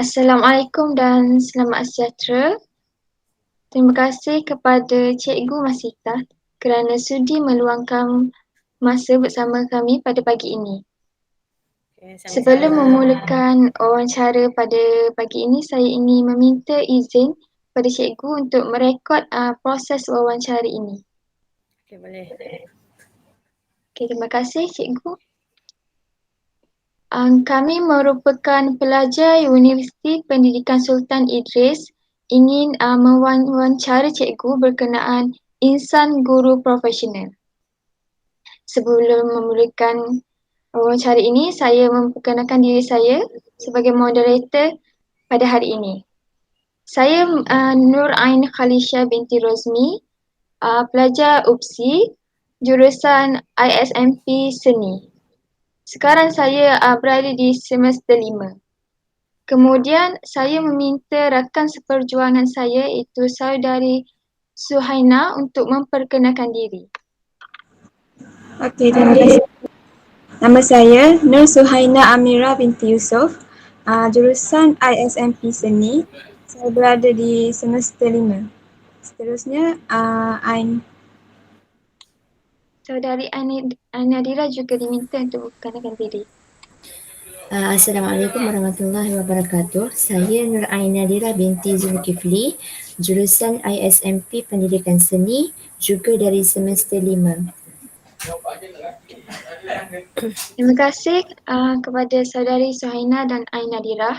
Assalamualaikum dan selamat sejahtera. Terima kasih kepada Cikgu Masita kerana sudi meluangkan masa bersama kami pada pagi ini. Okay, Sebelum sama-sama. memulakan wawancara pada pagi ini, saya ingin meminta izin kepada Cikgu untuk merekod proses wawancara ini. Okay, boleh. Okay, terima kasih Cikgu. Kami merupakan pelajar Universiti Pendidikan Sultan Idris ingin mewawancara cikgu berkenaan insan guru profesional. Sebelum memulakan wawancara ini, saya memperkenalkan diri saya sebagai moderator pada hari ini. Saya Nur Ain Khalisha binti Rozmi, pelajar UPSI, jurusan ISMP Seni. Sekarang saya berada di semester 5. Kemudian saya meminta rakan seperjuangan saya iaitu saudari Suhaina untuk memperkenalkan diri. Okey, terima kasih. Nama saya Nur Suhaina Amira binti Yusof, jurusan ISMP Seni. Saya berada di semester 5. Seterusnya, Ain. Saudari Nadira juga diminta untuk memperkenalkan diri. Assalamualaikum warahmatullahi wabarakatuh. Saya Nur Ain Nadira binti Zulkifli, jurusan ISMP Pendidikan Seni, juga dari semester 5. Terima kasih kepada saudari Suhaina dan Ain Nadira.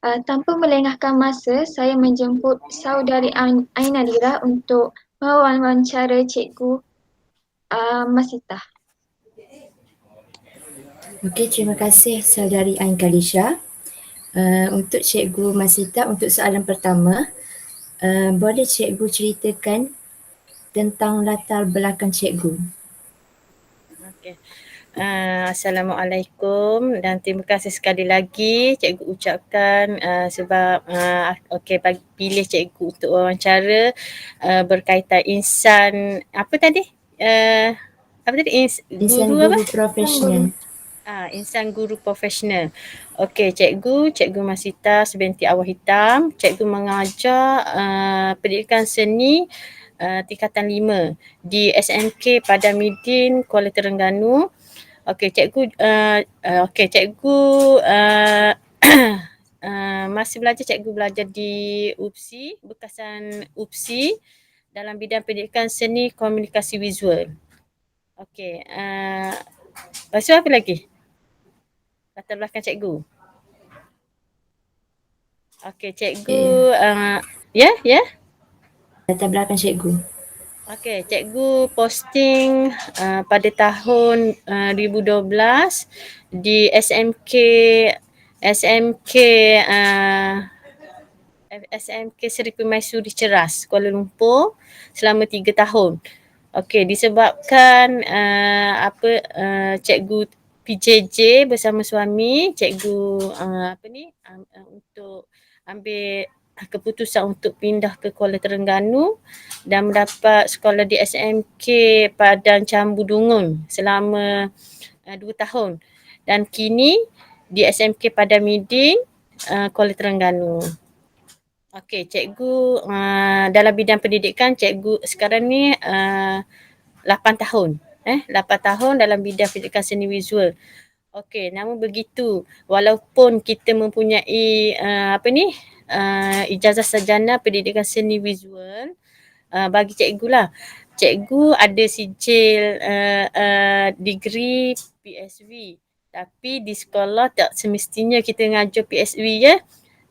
Tanpa melengahkan masa, saya menjemput saudari Ain Nadira untuk mewawancara Cikgu Masita. Okey, terima kasih saudari Ain Khalisha. Untuk Cikgu Masita, untuk soalan pertama, boleh Cikgu ceritakan tentang latar belakang Cikgu? Okay. Assalamualaikum dan terima kasih sekali lagi cikgu ucapkan sebab pilih cikgu untuk wawancara berkaitan insan apa tadi? Apa tadi? Insan Guru apa? guru profesional. Insan guru profesional. Okey, cikgu Masita sebinti Awal Hitam. Cikgu mengajar pendidikan seni tingkatan 5 di SMK Padamidin, Kuala Terengganu. Okey, cikgu masih belajar, cikgu belajar di UPSI, bekasan UPSI dalam bidang pendidikan seni komunikasi visual. Okey, lepas tu apa lagi? Latar belakang cikgu. Okey, cikgu ya? Latar belakang Cikgu. Okey, cikgu posting pada tahun 2012 di SMK Seri Permaisuri Ceras, Kuala Lumpur selama 3 tahun. Okey, disebabkan cikgu PJJ bersama suami, cikgu untuk ambil keputusan untuk pindah ke Kuala Terengganu dan mendapat sekolah di SMK Padang Cambu Dungun selama 2 tahun. Dan kini di SMK Padamidin, Kuala Terengganu. Okey, cikgu dalam bidang pendidikan, cikgu sekarang ni 8 tahun. 8 tahun dalam bidang pendidikan seni visual. Okey, namun begitu, walaupun kita mempunyai ijazah sarjana pendidikan seni visual, bagi cikgu lah, cikgu ada sijil degree PSV. Tapi di sekolah tak semestinya kita ngajar PSV ya.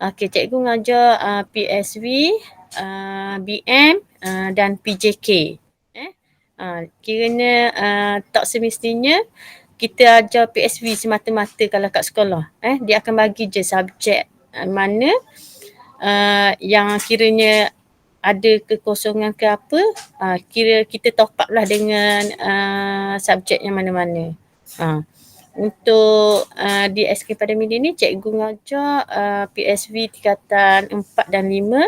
Okey, cikgu ngajar PSV, BM dan PJK. Kiranya tak semestinya kita ajar PSV semata-mata kalau kat sekolah. Dia akan bagi je subjek mana yang kiranya ada kekosongan ke apa, kira kita top up lah dengan subjek yang mana-mana. Untuk di SK Padamidin ni, cikgu ngajar PSV tingkatan 4 dan 5,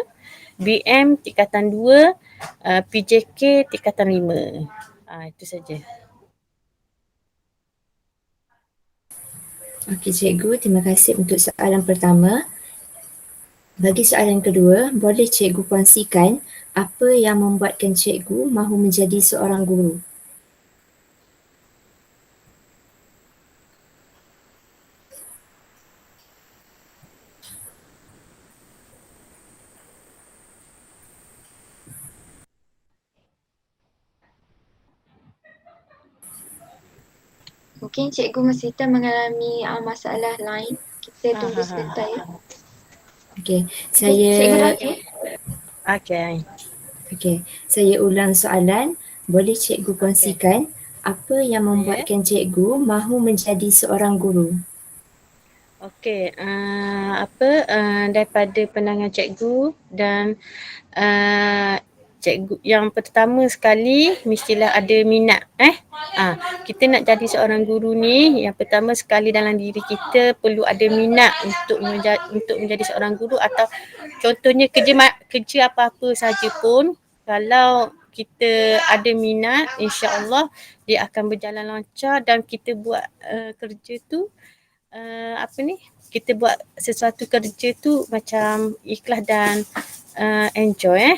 BM tingkatan 2, PJK tingkatan 5. Itu saja. Okey Cikgu, terima kasih untuk soalan pertama. Bagi soalan kedua, boleh cikgu kongsikan apa yang membuatkan cikgu mahu menjadi seorang guru? Mungkin Cikgu Masita mengalami masalah lain. Kita tunggu sebentar ya. Okey, Cikgu saya lagi. saya ulang soalan. Boleh cikgu Okey. kongsikan apa yang membuatkan cikgu mahu menjadi seorang guru? Okey, daripada pandangan cikgu dan cikgu yang pertama sekali mestilah ada minat. Kita nak jadi seorang guru ni, yang pertama sekali dalam diri kita perlu ada minat untuk menjadi seorang guru, atau contohnya kerja apa-apa saja pun, kalau kita ada minat, insya-Allah dia akan berjalan lancar dan kita buat kerja tu kita buat sesuatu kerja tu macam ikhlas dan enjoy.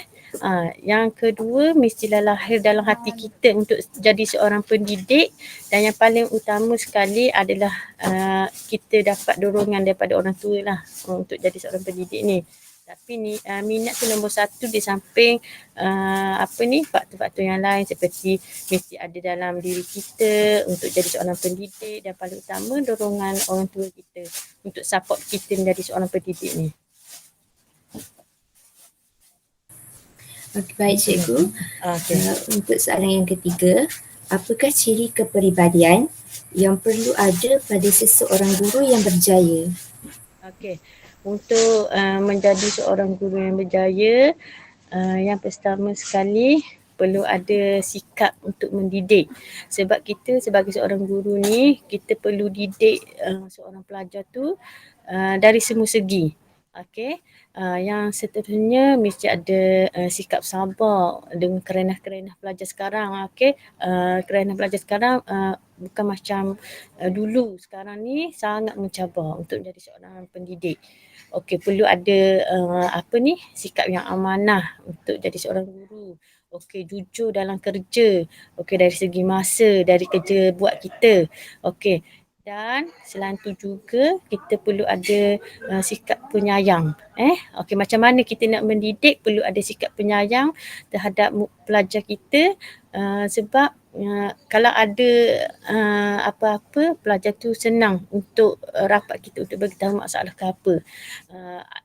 Yang kedua, mestilah lahir dalam hati kita untuk jadi seorang pendidik, dan yang paling utama sekali adalah kita dapat dorongan daripada orang tua lah untuk jadi seorang pendidik ni. Tapi minat tu nombor satu di samping faktor-faktor yang lain seperti mesti ada dalam diri kita untuk jadi seorang pendidik, dan paling utama dorongan orang tua kita untuk support kita menjadi seorang pendidik ni. Okey, baik cikgu. Untuk soalan yang ketiga, apakah ciri kepribadian yang perlu ada pada seseorang guru yang berjaya? Okey, untuk menjadi seorang guru yang berjaya, yang pertama sekali perlu ada sikap untuk mendidik. Sebab kita sebagai seorang guru ni, kita perlu didik seorang pelajar tu dari semua segi. Okey, yang seterusnya mesti ada sikap sabar dengan kerenah-kerenah pelajar sekarang. Okey, kerenah pelajar sekarang bukan macam dulu. Sekarang ni sangat mencabar untuk menjadi seorang pendidik. Okey, perlu ada sikap yang amanah untuk jadi seorang guru. Okey, jujur dalam kerja. Okey, dari segi masa, dari kerja buat kita. Okey, dan selain tu juga kita perlu ada sikap penyayang. Okey, macam mana kita nak mendidik, perlu ada sikap penyayang terhadap pelajar kita, sebab kalau ada apa-apa, pelajar tu senang untuk rapat kita untuk beritahu masalah ke apa.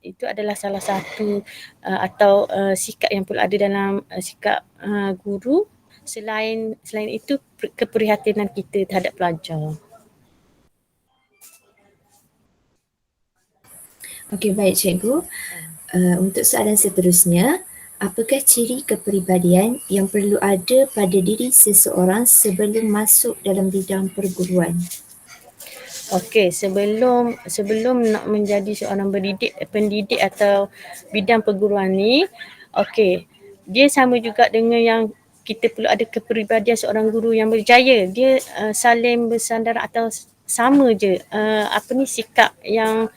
Itu adalah salah satu atau sikap yang perlu ada dalam sikap guru. Selain itu, keprihatinan kita terhadap pelajar. Okey, baik cikgu. Untuk soalan seterusnya, apakah ciri kepribadian yang perlu ada pada diri seseorang sebelum masuk dalam bidang perguruan? Okey, sebelum nak menjadi seorang pendidik atau bidang perguruan ni, okey, dia sama juga dengan yang kita perlu ada kepribadian seorang guru yang berjaya. Dia saling bersandar atau sama je sikap yang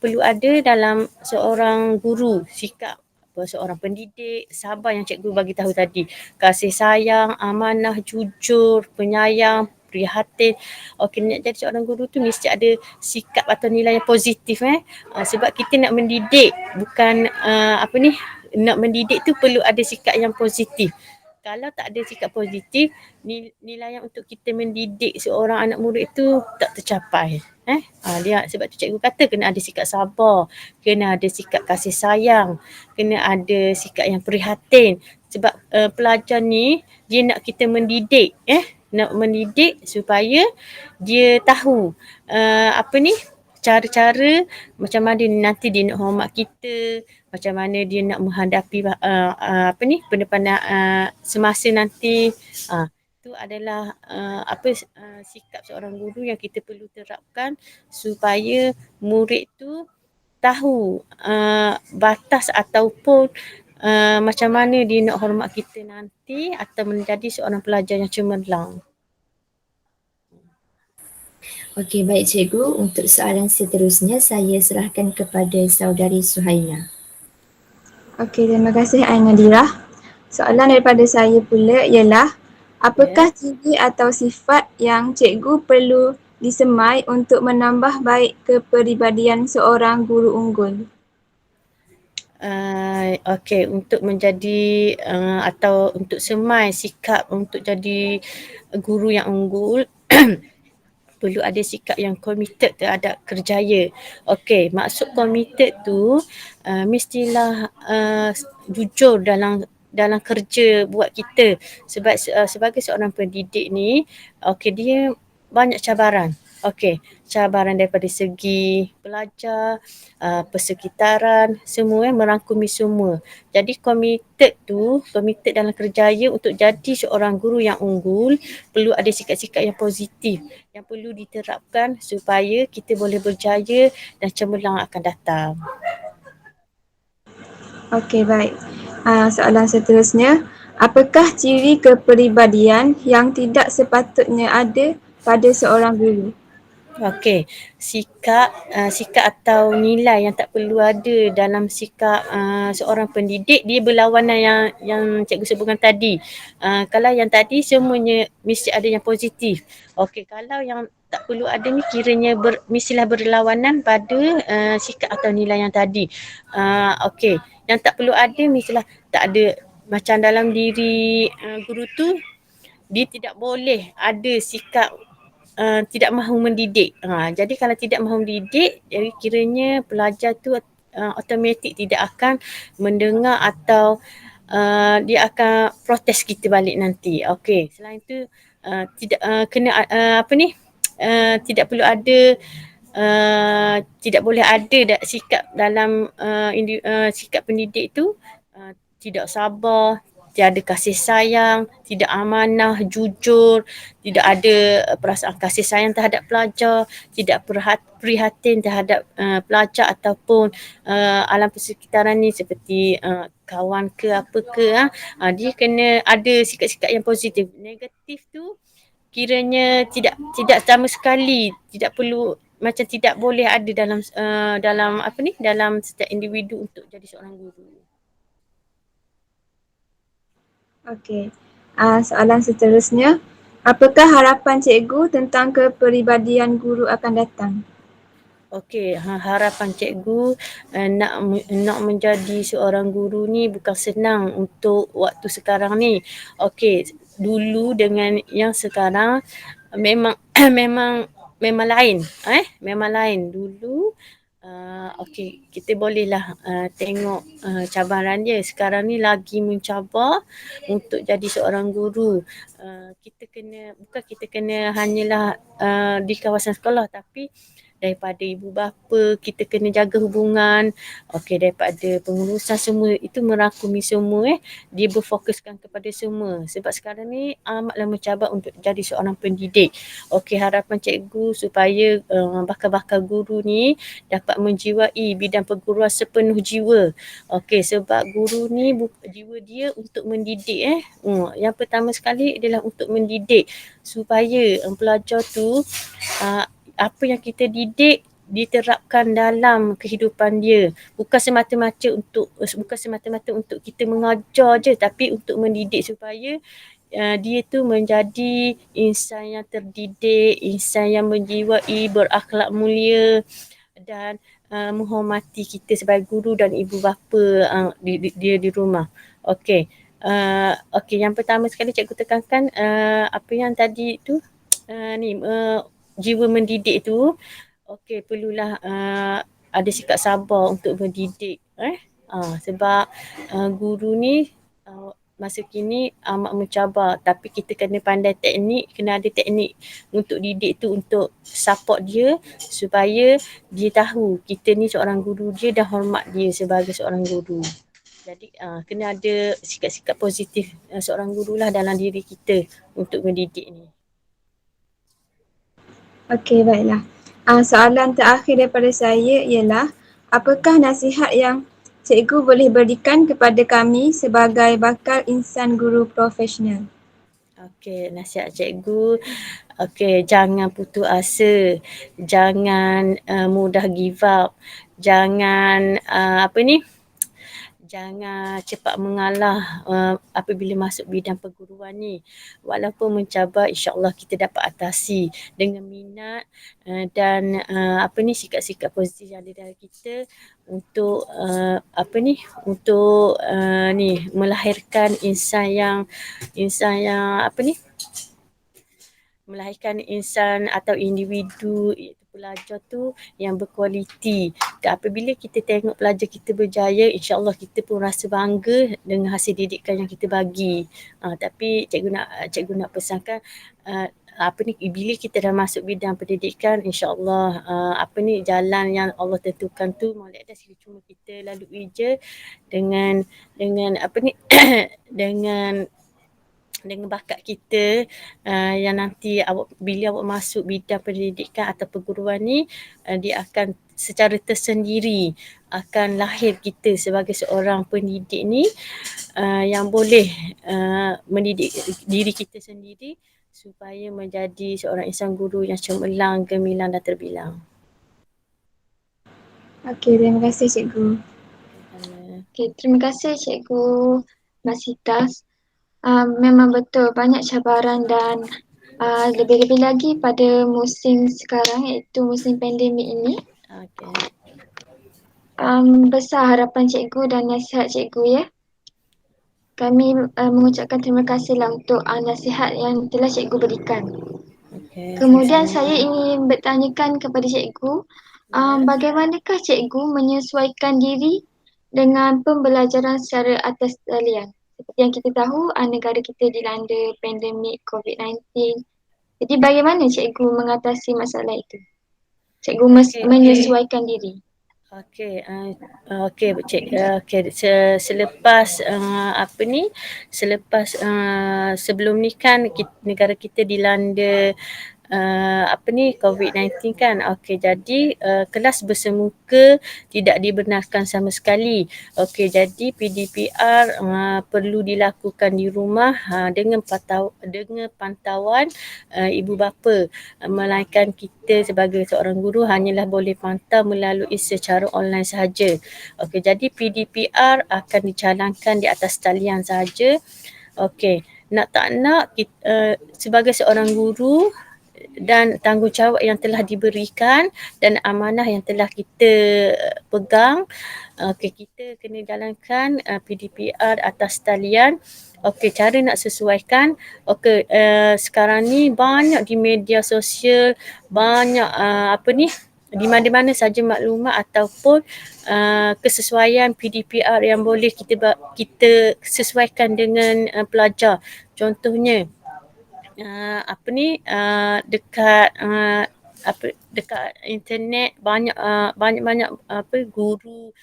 perlu ada dalam seorang guru. Sikap seorang pendidik, sabar yang cikgu bagi tahu tadi. Kasih sayang, amanah, jujur, penyayang, prihatin. Okey, nak jadi seorang guru tu mesti ada sikap atau nilai yang positif. Sebab kita nak mendidik, bukan nak mendidik tu perlu ada sikap yang positif. Kalau tak ada sikap positif, nilai yang untuk kita mendidik seorang anak murid tu tak tercapai. Sebab tu cikgu kata kena ada sikap sabar, kena ada sikap kasih sayang, kena ada sikap yang prihatin. Sebab pelajar ni dia nak kita mendidik, nak mendidik supaya dia tahu cara-cara macam mana nanti dia nak hormat kita, macam mana dia nak menghadapi pendepanan semasa nanti. Itu adalah sikap seorang guru yang kita perlu terapkan supaya murid tu tahu batas ataupun macam mana dia nak hormat kita nanti atau menjadi seorang pelajar yang cemerlang. Okey, baik cikgu. Untuk soalan seterusnya, saya serahkan kepada saudari Suhaina. Okey, terima kasih Ainadira. Soalan daripada saya pula ialah, apakah ciri atau sifat yang cikgu perlu disemai untuk menambah baik kepribadian seorang guru unggul? Okey, untuk menjadi atau untuk semai sikap untuk jadi guru yang unggul perlu ada sikap yang committed terhadap kerjaya. Okey, maksud committed tu mestilah jujur dalam kerja buat kita, sebab sebagai seorang pendidik ni dia banyak cabaran. Cabaran daripada segi pelajar, persekitaran, semua merangkumi semua. Jadi committed dalam kerjaya untuk jadi seorang guru yang unggul, perlu ada sikap-sikap yang positif yang perlu diterapkan supaya kita boleh berjaya dan cemerlang akan datang. Okey, baik. Soalan seterusnya, apakah ciri kepribadian yang tidak sepatutnya ada pada seorang guru? Okey, sikap atau nilai yang tak perlu ada dalam sikap seorang pendidik, dia berlawanan yang cikgu sebutkan tadi. Kalau yang tadi semuanya mesti ada yang positif. Okey, kalau yang tak perlu ada ni kiranya mestilah berlawanan pada sikap atau nilai yang tadi. Okey, yang tak perlu ada mestilah tak ada, macam dalam diri guru tu dia tidak boleh ada sikap tidak mahu mendidik. Jadi kalau tidak mahu mendidik, jadi kiranya pelajar tu automatik tidak akan mendengar atau dia akan protes kita balik nanti. Okey, selain tu tidak kena tidak perlu ada tidak boleh ada sikap dalam sikap pendidik tu tidak sabar, tiada kasih sayang, tidak amanah, jujur, tidak ada perasaan kasih sayang terhadap pelajar, tidak prihatin terhadap pelajar ataupun alam persekitaran ni seperti kawan ke apa ke. Dia kena ada sikap-sikap yang positif. Negatif tu kiranya tidak sama sekali, tidak perlu, macam tidak boleh ada dalam setiap individu untuk jadi seorang guru. Okey. Soalan seterusnya, apakah harapan cikgu tentang kepribadian guru akan datang? Okey, harapan cikgu nak menjadi seorang guru ni bukan senang untuk waktu sekarang ni. Okey, dulu dengan yang sekarang memang memang lain. Memang lain. Dulu okey, kita bolehlah tengok cabaran dia. Sekarang ni lagi mencabar untuk jadi seorang guru. Kita kena hanyalah di kawasan sekolah, tapi daripada ibu bapa kita kena jaga hubungan. Okey, daripada pengurusan semua itu merangkumi semua. Dia berfokuskan kepada semua. Sebab sekarang ni amatlah mencabar untuk jadi seorang pendidik. Okey, harapan cikgu supaya bakal-bakal guru ni dapat menjiwai bidang perguruan sepenuh jiwa. Okey, sebab guru ni jiwa dia untuk mendidik. Yang pertama sekali adalah untuk mendidik supaya pelajar tu apa yang kita didik diterapkan dalam kehidupan dia. Bukan semata-mata untuk kita mengajar je, tapi untuk mendidik supaya dia tu menjadi insan yang terdidik, insan yang menjiwai, berakhlak mulia dan menghormati kita sebagai guru dan ibu bapa dia di rumah. Okey. Yang pertama sekali cikgu tekankan apa yang tadi tu jiwa mendidik tu. Okey, perlulah ada sikap sabar untuk mendidik. Sebab guru ni masa kini amat mencabar, tapi kita kena pandai teknik, kena ada teknik untuk didik tu, untuk support dia supaya dia tahu kita ni seorang guru dia dan hormat dia sebagai seorang guru. Jadi kena ada sikap-sikap positif seorang guru lah dalam diri kita untuk mendidik ni. Okey, baiklah. Soalan terakhir daripada saya ialah, apakah nasihat yang cikgu boleh berikan kepada kami sebagai bakal insan guru profesional? Okey, nasihat cikgu, jangan putus asa, jangan mudah give up, jangan jangan cepat mengalah apabila masuk bidang perguruan ni. Walaupun mencabar, insya-Allah kita dapat atasi dengan minat dan sikap-sikap positif yang ada dalam kita untuk melahirkan melahirkan insan atau individu iaitu pelajar tu yang berkualiti. Dan apabila kita tengok pelajar kita berjaya, insya-Allah kita pun rasa bangga dengan hasil didikan yang kita bagi. Tapi cikgu nak pesankan bila kita dah masuk bidang pendidikan, insya-Allah jalan yang Allah tentukan tu molek dah, cuma kita lalui je dengan dengan bakat kita yang nanti bila awak masuk bidang pendidikan atau perguruan ni, dia akan secara tersendiri akan lahir kita sebagai seorang pendidik ni yang boleh mendidik diri kita sendiri supaya menjadi seorang insan guru yang cemerlang, gemilang dan terbilang. Okey, terima kasih cikgu. Okay, terima kasih Cikgu Masita. Memang betul banyak cabaran dan lebih-lebih lagi pada musim sekarang iaitu musim pandemik ini. Besar harapan cikgu dan nasihat cikgu ya. Kami mengucapkan terima kasihlah untuk nasihat yang telah cikgu berikan. Kemudian saya ingin bertanyakan kepada cikgu, bagaimanakah cikgu menyesuaikan diri dengan pembelajaran secara atas talian? Seperti yang kita tahu, negara kita dilanda pandemik COVID-19. Jadi bagaimana cikgu mengatasi masalah itu? Cikgu menyesuaikan diri. Sebelum ni kan negara kita dilanda COVID-19 kan. Jadi kelas bersemuka tidak dibenarkan sama sekali. Jadi PDPR perlu dilakukan di rumah dengan pantauan ibu bapa. Melainkan kita sebagai seorang guru hanyalah boleh pantau melalui secara online sahaja. Jadi PDPR akan dicanangkan di atas talian sahaja. Nak tak nak sebagai seorang guru dan tanggungjawab yang telah diberikan dan amanah yang telah kita pegang, kita kena jalankan PDPR atas talian. Cara nak sesuaikan, sekarang ni banyak di media sosial, banyak di mana-mana saja maklumat ataupun kesesuaian PDPR yang boleh kita sesuaikan dengan pelajar. Contohnya dekat internet banyak guru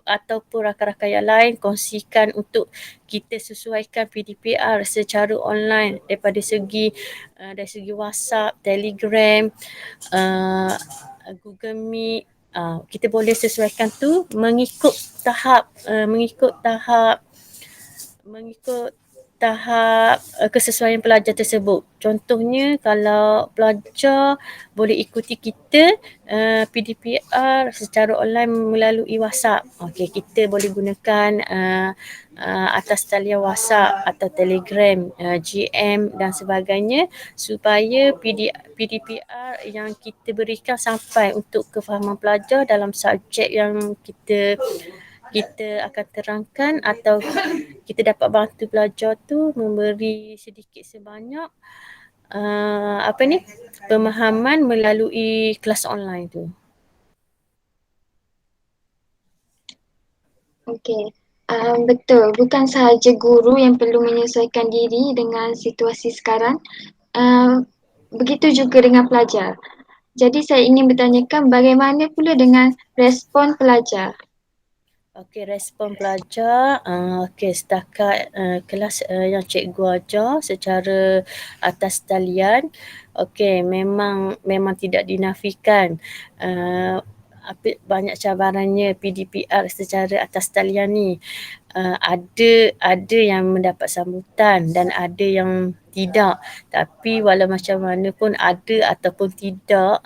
ataupun rakan-rakan yang lain kongsikan untuk kita sesuaikan PDPR secara online dari segi WhatsApp, Telegram, Google Meet. Kita boleh sesuaikan tu mengikut tahap kesesuaian pelajar tersebut. Contohnya kalau pelajar boleh ikuti kita PDPR secara online melalui WhatsApp, kita boleh gunakan atas talian WhatsApp atau Telegram, GM dan sebagainya supaya PDPR yang kita berikan sampai untuk kefahaman pelajar dalam subjek yang kita akan terangkan, atau kita dapat bantu pelajar tu memberi sedikit sebanyak pemahaman melalui kelas online tu. Betul, bukan sahaja guru yang perlu menyesuaikan diri dengan situasi sekarang, begitu juga dengan pelajar. Jadi saya ingin bertanyakan bagaimana pula dengan respon pelajar? Respon pelajar, setakat kelas yang cikgu ajar secara atas talian, memang tidak dinafikan banyak cabarannya PDPR secara atas talian ni. ada yang mendapat sambutan dan ada yang tidak. Tapi walau macam mana pun ada ataupun tidak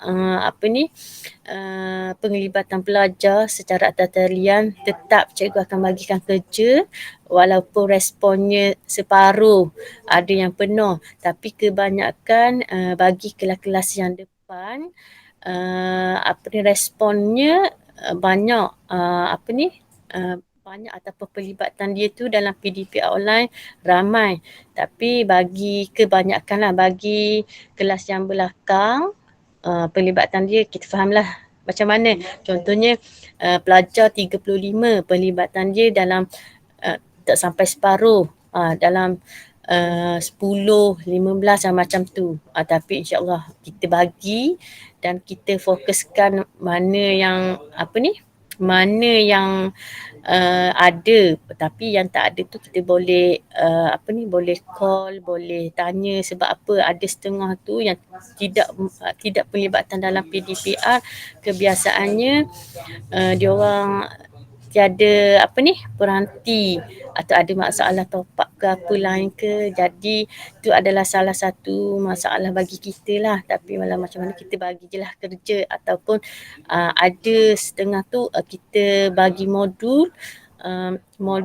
penglibatan pelajar secara atas talian, tetap cikgu akan bagikan kerja walaupun responnya separuh, ada yang penuh, tapi kebanyakan bagi kelas-kelas yang depan responnya banyak banyak ataupun pelibatan dia tu dalam PDPR online ramai. Tapi bagi kebanyakan lah, bagi kelas yang belakang pelibatan dia kita fahamlah macam mana. Contohnya pelajar 35, pelibatan dia dalam tak sampai separuh, dalam 10, 15 macam tu. Tapi insyaAllah kita bagi dan kita fokuskan mana yang mana yang ada, tapi yang tak ada tu kita boleh boleh call, boleh tanya sebab apa ada setengah tu yang tidak pelibatan dalam PDPR. Kebiasaannya diorang tiada peranti atau ada masalah top up ke apa lain ke, jadi itu adalah salah satu masalah bagi kita lah. Tapi walau macam mana kita bagi je lah kerja, ataupun ada setengah tu kita bagi modul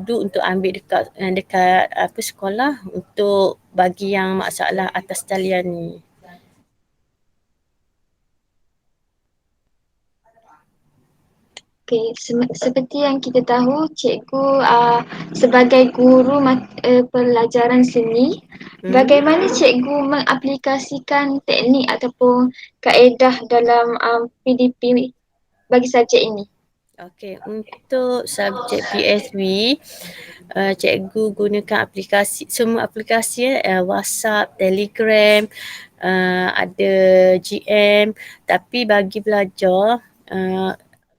untuk ambil dekat sekolah untuk bagi yang masalah atas talian ni. Okay, seperti yang kita tahu, cikgu sebagai guru pelajaran seni, bagaimana cikgu mengaplikasikan teknik ataupun kaedah dalam PDP bagi subjek ini? Okey, untuk subjek PSV, cikgu gunakan semua aplikasi, WhatsApp, Telegram, ada GM. Tapi bagi pelajar,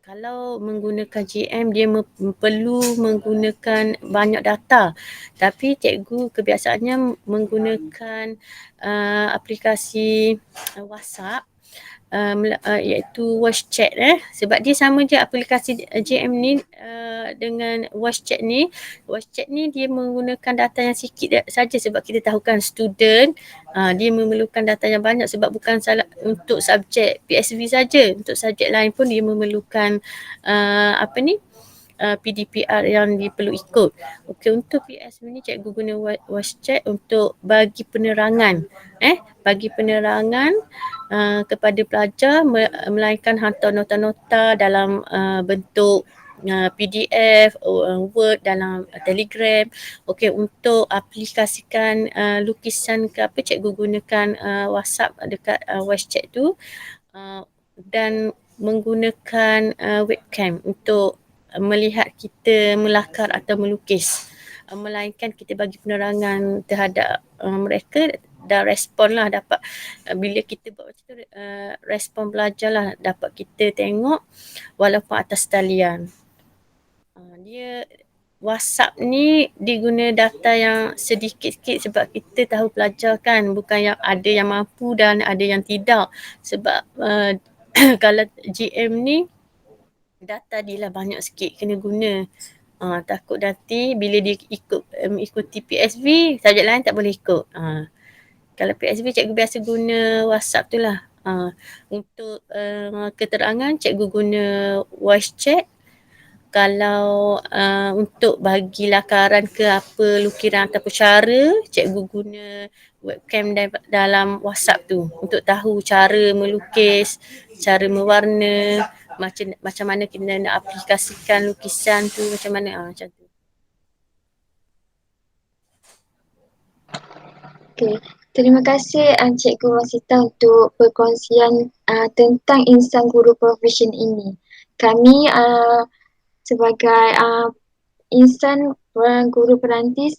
kalau menggunakan GM dia perlu menggunakan banyak data. Tapi cikgu kebiasaannya menggunakan aplikasi WhatsApp, iaitu voice chat sebab dia sama je aplikasi GM ni dengan voice chat ni. Voice chat ni dia menggunakan data yang sikit saja sebab kita tahu kan student dia memerlukan data yang banyak sebab bukan untuk subjek PSV saja, untuk subjek lain pun dia memerlukan PDPR yang dia perlu ikut. Okey, untuk PSV ni cikgu guna voice chat untuk bagi penerangan kepada pelajar, melainkan hantar nota-nota dalam bentuk PDF, Word, dalam Telegram. Okey, untuk aplikasikan lukisan ke apa, cikgu gunakan WhatsApp dekat voice chat tu, dan menggunakan webcam untuk melihat kita melakar atau melukis, melainkan kita bagi penerangan terhadap mereka dan respon lah dapat. Bila kita buat macam tu, respon pelajar lah dapat kita tengok walaupun atas talian. Dia WhatsApp ni diguna data yang sedikit-sedikit sebab kita tahu pelajar kan bukan yang ada yang mampu dan ada yang tidak. Sebab kalau GM ni data dia lah banyak sikit kena guna. Takut nanti bila dia ikuti PSV, subjek lain tak boleh ikut. Kalau PSV cikgu biasa guna WhatsApp tu lah. Untuk keterangan cikgu guna voice chat. Kalau untuk bagi lakaran ke apa lukiran ataupun cara, cikgu guna webcam dalam WhatsApp tu untuk tahu cara melukis, cara mewarna, macam mana kita nak aplikasikan lukisan tu, macam mana macam tu. Okay. Terima kasih Cikgu Wasita untuk perkongsian tentang insan guru profesion ini. Kami sebagai insan guru perantis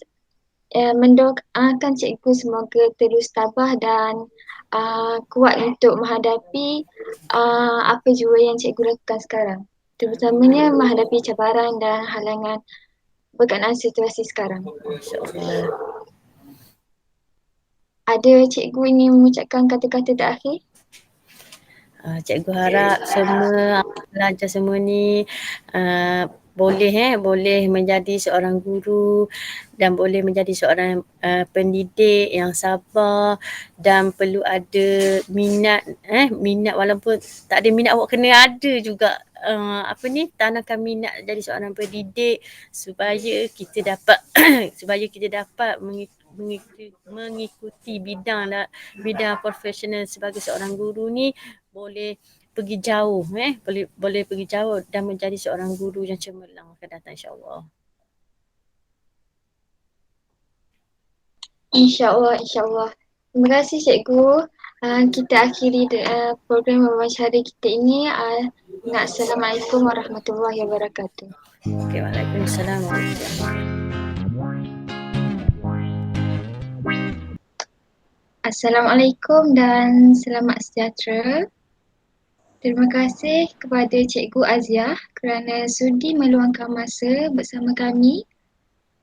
mendoakan cikgu semoga terus tabah dan kuat untuk menghadapi apa jua yang cikgu lakukan sekarang. Terutamanya menghadapi cabaran dan halangan berkenaan situasi sekarang. InsyaAllah. Ada cikgu ingin mengucapkan kata-kata terakhir? Cikgu harap semua pelajar semua ni boleh menjadi seorang guru dan boleh menjadi seorang pendidik yang sabar dan perlu ada minat walaupun tak ada minat awak kena ada juga tanamkan minat jadi seorang pendidik supaya kita dapat mengikuti bidang profesional sebagai seorang guru ni boleh pergi jauh boleh pergi jauh dan menjadi seorang guru yang cemerlang akan datang insya-Allah. InsyaAllah, insyaAllah. Terima kasih cikgu. Kita akhiri program wawancara kita ini. Assalamualaikum warahmatullahi wabarakatuh. Okay, waalaikumsalam warahmatullahi wabarakatuh. Assalamualaikum dan selamat sejahtera. Terima kasih kepada Cikgu Aziah kerana sudi meluangkan masa bersama kami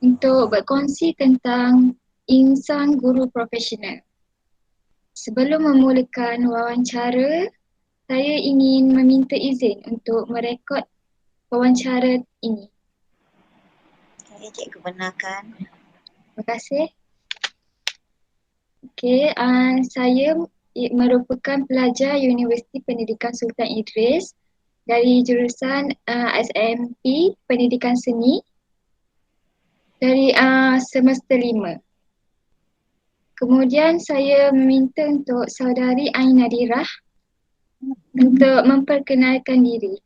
untuk berkongsi tentang insan guru profesional. Sebelum memulakan wawancara, saya ingin meminta izin untuk merekod wawancara ini. Okay, cikgu benarkan. Terima kasih. Okey, saya merupakan pelajar Universiti Pendidikan Sultan Idris dari jurusan SMP Pendidikan Seni dari semester 5. Kemudian saya meminta untuk saudari Ain Nadirah untuk memperkenalkan diri.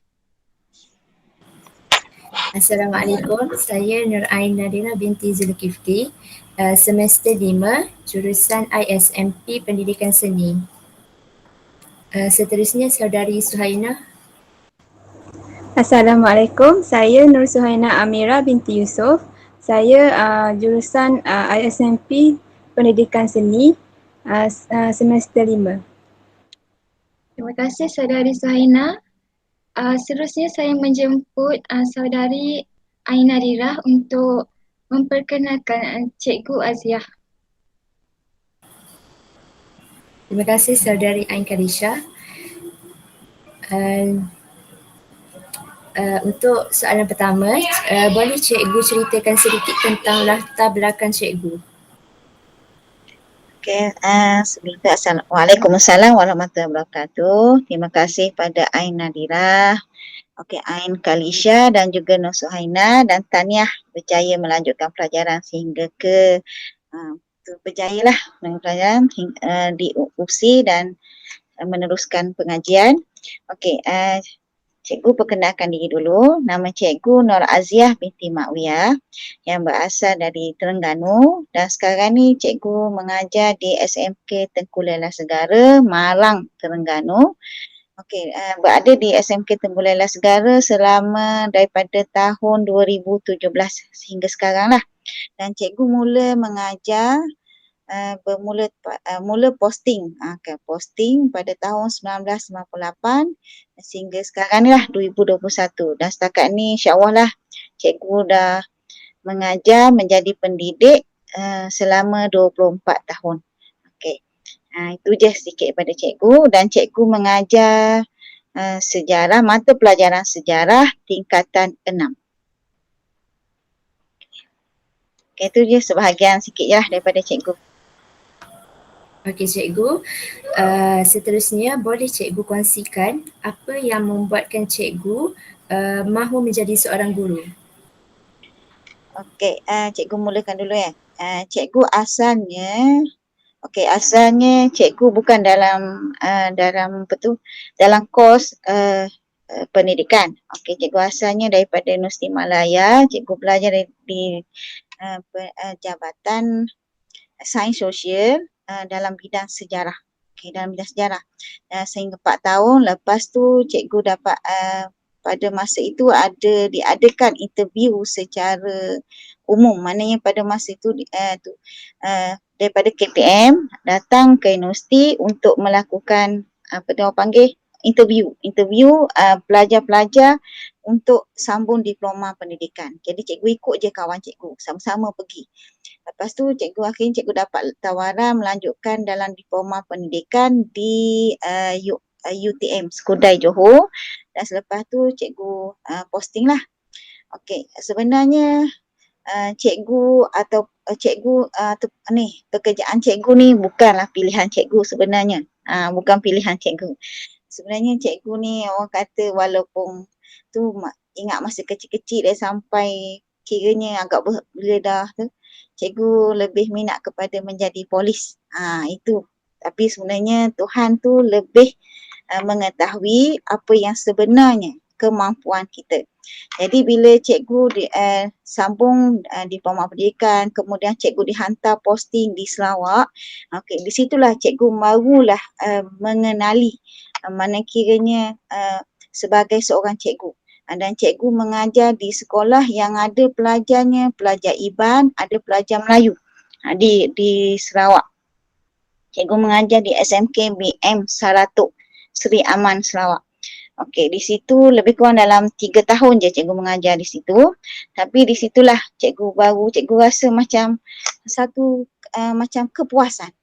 Assalamualaikum, saya Nur Ain Nadirah binti Zulkifli, semester 5, jurusan ISMP Pendidikan Seni. Seterusnya saudari Suhaina. Assalamualaikum, saya Nur Suhaina Amira binti Yusof. Saya jurusan ISMP Pendidikan Seni semester 5. Terima kasih saudari Suhaina. Seterusnya saya menjemput saudari Ain Nadirah untuk memperkenalkan Cikgu Aziah. Terima kasih saudari Ain Kalisha. Untuk soalan pertama, boleh cikgu ceritakan sedikit tentang latar belakang cikgu? Okey, Waalaikumsalam warahmatullahi wabarakatuh. Terima kasih pada Ain Nadirah, Ain Kalisha dan juga Nur Suhaina dan tahniah berjaya melanjutkan pelajaran sehingga ke berjayalah pelajaran di UPSI dan meneruskan pengajian. Okey, cikgu perkenalkan diri dulu. Nama cikgu Nur Aziah binti Makwiyah yang berasal dari Terengganu dan sekarang ni cikgu mengajar di SMK Tengku Lela Segara, Malang, Terengganu. Okey, berada di SMK Tengku Lela Segara selama daripada tahun 2017 sehingga sekarang lah. Dan cikgu mula mengajar mula posting pada tahun 1998 sehingga sekarang ni lah 2021 dan setakat ni insya-Allah lah cikgu dah mengajar menjadi pendidik selama 24 tahun. Okey. Itu je sedikit daripada cikgu dan cikgu mengajar sejarah, mata pelajaran sejarah tingkatan 6. Okey, itu je sebahagian sikit je lah daripada cikgu. Okey cikgu, seterusnya boleh cikgu kongsikan apa yang membuatkan cikgu mahu menjadi seorang guru? Okey, cikgu mulakan dulu ya. Cikgu asalnya cikgu bukan dalam dalam kos pendidikan. Okey, cikgu asalnya daripada Universiti Malaya, cikgu belajar di Jabatan Sains Sosial dalam bidang sejarah. Okey, dalam bidang sejarah. Sehingga 4 tahun lepas tu cikgu dapat pada masa itu diadakan interview secara umum. Maknanya pada masa itu daripada KPM datang ke universiti untuk melakukan interview pelajar-pelajar untuk sambung diploma pendidikan. Jadi cikgu ikut je kawan cikgu, sama-sama pergi. Lepas tu akhirnya cikgu dapat tawaran melanjutkan dalam diploma pendidikan di UTM Skudai Johor dan selepas tu cikgu posting lah. Okey, sebenarnya cikgu atau pekerjaan cikgu ni bukanlah pilihan cikgu sebenarnya. Bukan pilihan cikgu. Sebenarnya cikgu ni orang kata walaupun ingat masa kecil-kecil dia sampai kiranya agak bila dah tu, cikgu lebih minat kepada menjadi polis. Itu. Tapi sebenarnya Tuhan tu lebih mengetahui apa yang sebenarnya kemampuan kita. Jadi bila cikgu sambung Diploma Pendidikan, kemudian cikgu dihantar posting di Sarawak, di situlah cikgu barulah mengenali mana kiranya sebagai seorang cikgu. Dan cikgu mengajar di sekolah yang ada pelajarnya, pelajar IBAN, ada pelajar Melayu di Sarawak. Cikgu mengajar di SMK BM Saratuk, Seri Aman, Sarawak. Okey, di situ lebih kurang dalam 3 tahun je cikgu mengajar di situ. Tapi di situlah cikgu rasa macam satu macam kepuasan.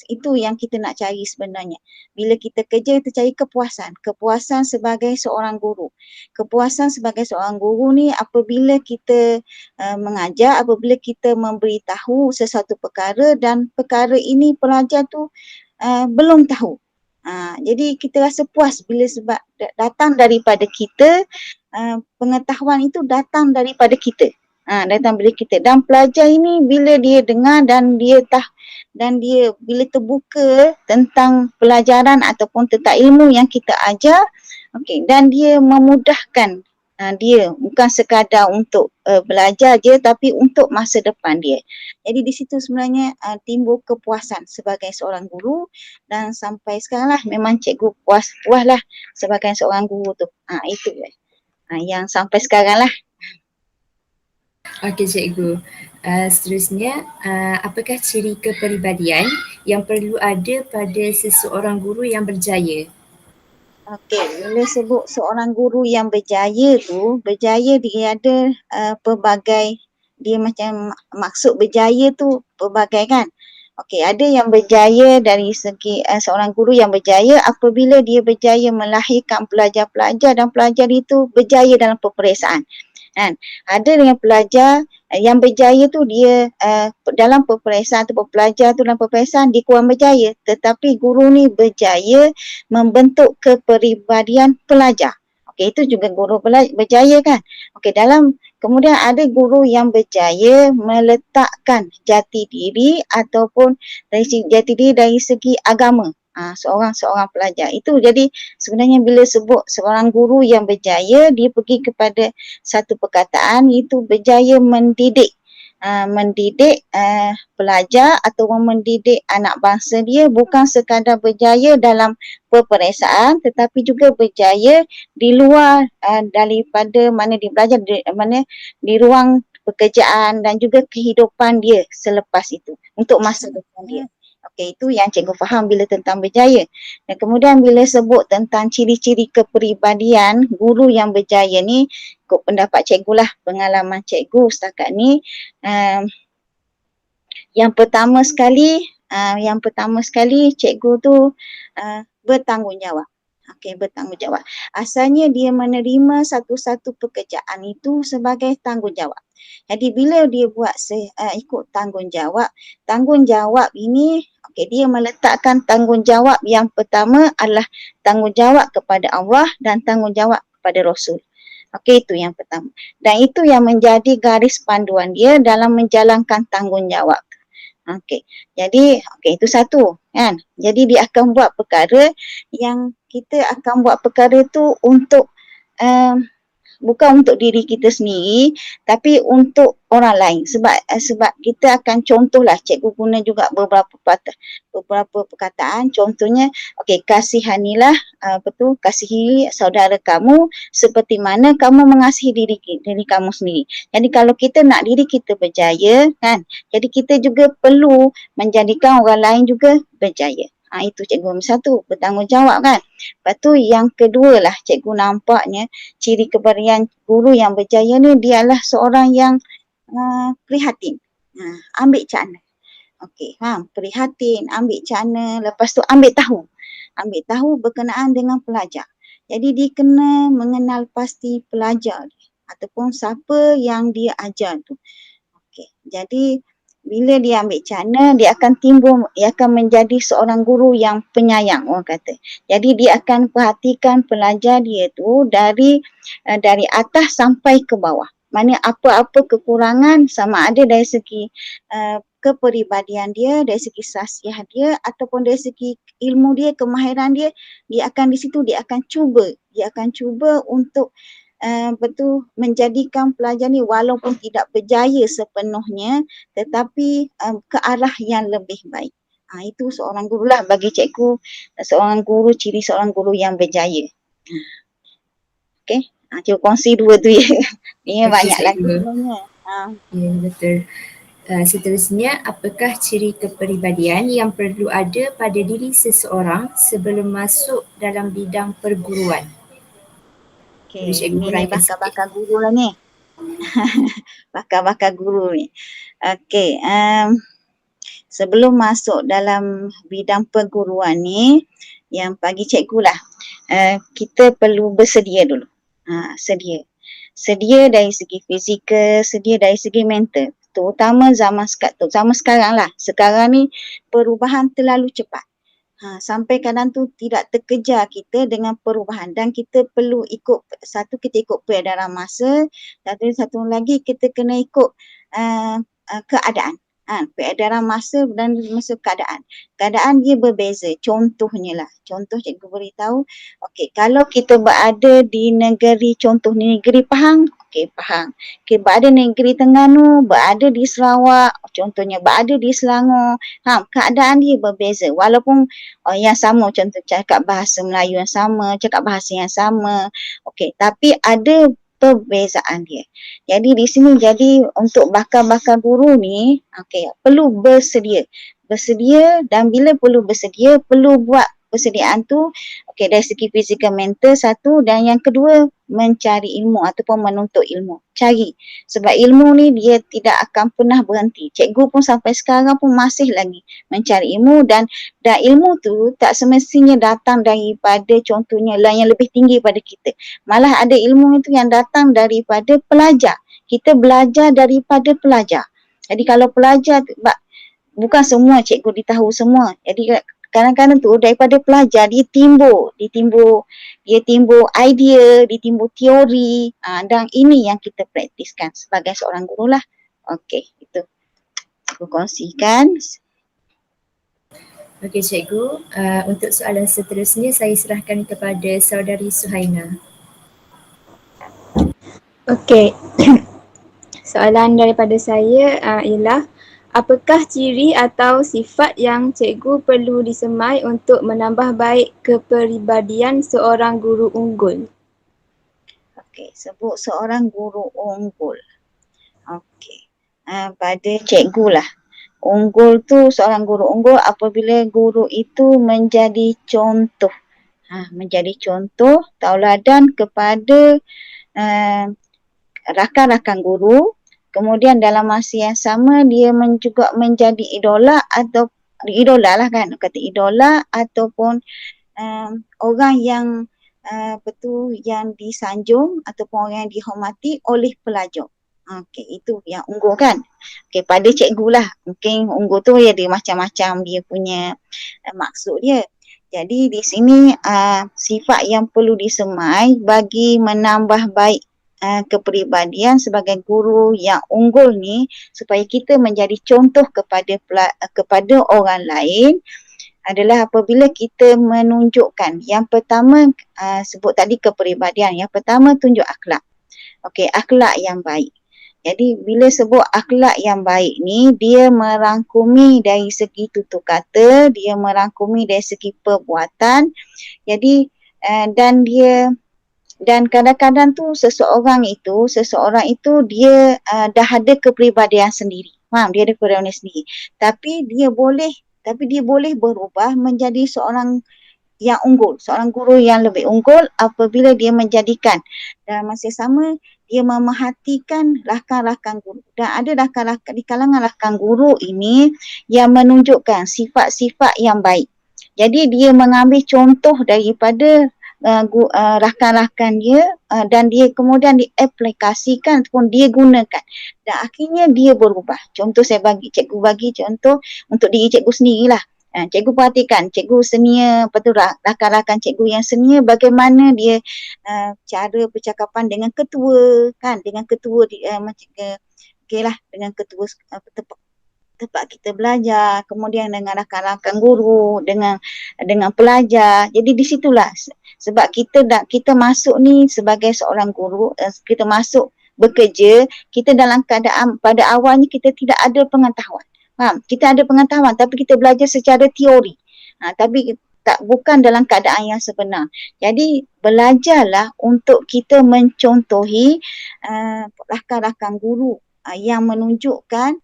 Itu yang kita nak cari sebenarnya. Bila kita kerja, kita cari kepuasan. Kepuasan sebagai seorang guru. Kepuasan sebagai seorang guru ni apabila kita mengajar, apabila kita memberitahu sesuatu perkara dan perkara ini pelajar tu belum tahu. Jadi kita rasa puas bila sebab datang daripada kita, pengetahuan itu datang daripada kita. Datang daripada kita. Dan pelajar ini bila dia dengar dan dia bila terbuka tentang pelajaran ataupun tentang ilmu yang kita ajar, dan dia memudahkan dia bukan sekadar untuk belajar je tapi untuk masa depan dia. Jadi di situ sebenarnya timbul kepuasan sebagai seorang guru dan sampai sekarang lah memang cikgu puas lah sebagai seorang guru tu. Itu yang sampai sekarang lah. Okey cikgu. Seterusnya, apakah ciri kepribadian yang perlu ada pada seseorang guru yang berjaya? Okey, bila sebut seorang guru yang berjaya tu, berjaya dia ada pelbagai, dia macam maksud berjaya tu pelbagai kan. Okey, ada yang berjaya dari segi seorang guru yang berjaya apabila dia berjaya melahirkan pelajar-pelajar dan pelajar itu berjaya dalam peperiksaan. Kan? Ada dengan pelajar yang berjaya tu dia dalam peperiksaan atau pelajar tu dalam peperiksaan dia kurang berjaya, tetapi guru ni berjaya membentuk kepribadian pelajar. Okey, itu juga guru berjaya kan. Okey, kemudian ada guru yang berjaya meletakkan jati diri ataupun jati diri dari segi agama. Seorang pelajar. Itu jadi sebenarnya bila sebut seorang guru yang berjaya, dia pergi kepada satu perkataan iaitu berjaya mendidik pelajar atau mendidik anak bangsa dia, bukan sekadar berjaya dalam peperiksaan tetapi juga berjaya di luar daripada mana dia belajar, di ruang pekerjaan dan juga kehidupan dia selepas itu untuk masa depan dia. Okey, itu yang cikgu faham bila tentang berjaya. Dan kemudian bila sebut tentang ciri-ciri kepribadian guru yang berjaya ni, ikut pendapat cikgu lah, pengalaman cikgu setakat ni, yang pertama sekali cikgu tu bertanggungjawab. Okey, bertanggungjawab. Asalnya dia menerima satu-satu pekerjaan itu sebagai tanggungjawab. Jadi bila dia buat ikut tanggungjawab ini, dia meletakkan tanggungjawab yang pertama adalah tanggungjawab kepada Allah dan tanggungjawab kepada Rasul. Okey, itu yang pertama. Dan itu yang menjadi garis panduan dia dalam menjalankan tanggungjawab. Okey. Jadi, itu satu kan. Jadi dia akan buat perkara yang kita akan buat perkara tu untuk bukan untuk diri kita sendiri tapi untuk orang lain, sebab kita akan contohlah, cikgu guna juga beberapa perkataan, contohnya kasihanilah kasihi saudara kamu seperti mana kamu mengasihi diri kamu sendiri. Jadi kalau kita nak diri kita berjaya kan, jadi kita juga perlu menjadikan orang lain juga berjaya. Itu cikgu nombor satu, bertanggungjawab kan. Lepas tu yang kedua lah, cikgu nampaknya ciri kepribadian guru yang berjaya ni dia adalah seorang yang prihatin, ambil cakna. Okey, prihatin, ambil cakna, lepas tu ambil tahu berkenaan dengan pelajar. Jadi dia kena mengenal pasti pelajar. ataupun siapa yang dia ajar tu. Okey, jadi bila dia ambil cana, dia akan menjadi seorang guru yang penyayang, orang kata. Jadi dia akan perhatikan pelajar dia tu dari atas sampai ke bawah. Mana apa-apa kekurangan, sama ada dari segi kepribadian dia, dari segi sasiah dia ataupun dari segi ilmu dia, kemahiran dia, dia akan di situ dia akan cuba untuk betul menjadikan pelajar ni walaupun tidak berjaya sepenuhnya, tetapi ke arah yang lebih baik. Itu seorang guru lah bagi cikgu, ciri seorang guru yang berjaya. Okey, cikgu kongsi dua tu ya. Ini banyak lagi sebenarnya. Ya, betul. Seterusnya, apakah ciri kepribadian yang perlu ada pada diri seseorang sebelum masuk dalam bidang perguruan? Okey, ni bakal-bakal guru lah ni. Bakal-bakal guru ni. Okey, sebelum masuk dalam bidang perguruan ni, yang bagi cikgu lah, kita perlu bersedia dulu. Sedia dari segi fizikal, sedia dari segi mental. Terutama zaman sekarang lah. Sekarang ni perubahan terlalu cepat. Sampai kadang tu tidak terkejar kita dengan perubahan dan kita perlu kita ikut peredaran masa, satu lagi kita kena ikut keadaan. Peredaran masa dan masa keadaan. Keadaan dia berbeza. Contohnya cikgu beritahu, okey, kalau kita berada di negeri, contoh negeri Pahang, okey, Pahang. Okey, berada negeri Terengganu, berada di Sarawak, contohnya berada di Selangor. Keadaan dia berbeza. Walaupun yang sama, contoh cakap bahasa Melayu yang sama, cakap bahasa yang sama. Okey, tapi ada perbezaan dia. Jadi di sini untuk bakal-bakal guru ni, okey, perlu bersedia. Dan bila perlu bersedia, perlu buat persediaan tu, okey, dari segi fizikal mental satu, dan yang kedua mencari ilmu ataupun menuntut ilmu. Cari. Sebab ilmu ni dia tidak akan pernah berhenti. Cikgu pun sampai sekarang pun masih lagi mencari ilmu dan ilmu tu tak semestinya datang daripada contohnya yang lebih tinggi pada kita. Malah ada ilmu itu yang datang daripada pelajar. Kita belajar daripada pelajar. Jadi kalau pelajar, bukan semua cikgu ditahu semua. Jadi kadang-kadang tu daripada pelajar dia timbul idea, dia timbul teori, dan ini yang kita praktiskan sebagai seorang guru lah. Okey, itu aku kongsikan. Okey cikgu, untuk soalan seterusnya saya serahkan kepada saudari Suhaina. Okey. Soalan daripada saya ialah, apakah ciri atau sifat yang cikgu perlu disemai untuk menambah baik kepribadian seorang guru unggul? Okey, sebut seorang guru unggul. Okey, pada cikgu lah. Seorang guru unggul apabila guru itu menjadi contoh. Menjadi contoh tauladan kepada rakan-rakan guru, kemudian dalam masa yang sama dia juga menjadi idola ataupun orang yang yang disanjung ataupun orang yang dihormati oleh pelajar. Okey, itu yang unggul kan. Okey, pada cikgu lah. Mungkin unggul tu ya dia macam-macam dia punya maksud dia. Jadi di sini sifat yang perlu disemai bagi menambah baik kepribadian sebagai guru yang unggul ni, supaya kita menjadi contoh kepada orang lain, adalah apabila kita menunjukkan, yang pertama sebut tadi kepribadian, yang pertama tunjuk akhlak. Okey, akhlak yang baik. Jadi bila sebut akhlak yang baik ni, dia merangkumi dari segi tutur kata, dia merangkumi dari segi perbuatan. Jadi dan kadang-kadang tu seseorang itu dia dah ada kepribadian sendiri. Dia ada kepribadian sendiri. Tapi dia boleh berubah menjadi seorang yang unggul, seorang guru yang lebih unggul apabila dia menjadikan dalam masa sama dia memerhatikan rakan-rakan guru. Dan ada rakan-rakan di kalangan rakan guru ini yang menunjukkan sifat-sifat yang baik. Jadi dia mengambil contoh daripada rakan-rakan dia dan dia kemudian diaplikasikan ataupun dia gunakan dan akhirnya dia berubah. Contoh cikgu bagi contoh untuk diri cikgu sendirilah. Cikgu perhatikan cikgu senior, rakan-rakan cikgu yang senior bagaimana dia cara percakapan dengan ketua kan, dengan ketua dengan ketua tempat kita belajar, kemudian dengan rakan-rakan guru, dengan pelajar. Jadi di situlah sebab kita masuk ni sebagai seorang guru, kita masuk bekerja, kita dalam keadaan pada awalnya kita tidak ada pengetahuan. Faham? Kita ada pengetahuan tapi kita belajar secara teori. Tapi bukan dalam keadaan yang sebenar. Jadi belajarlah untuk kita mencontohi rakan-rakan guru yang menunjukkan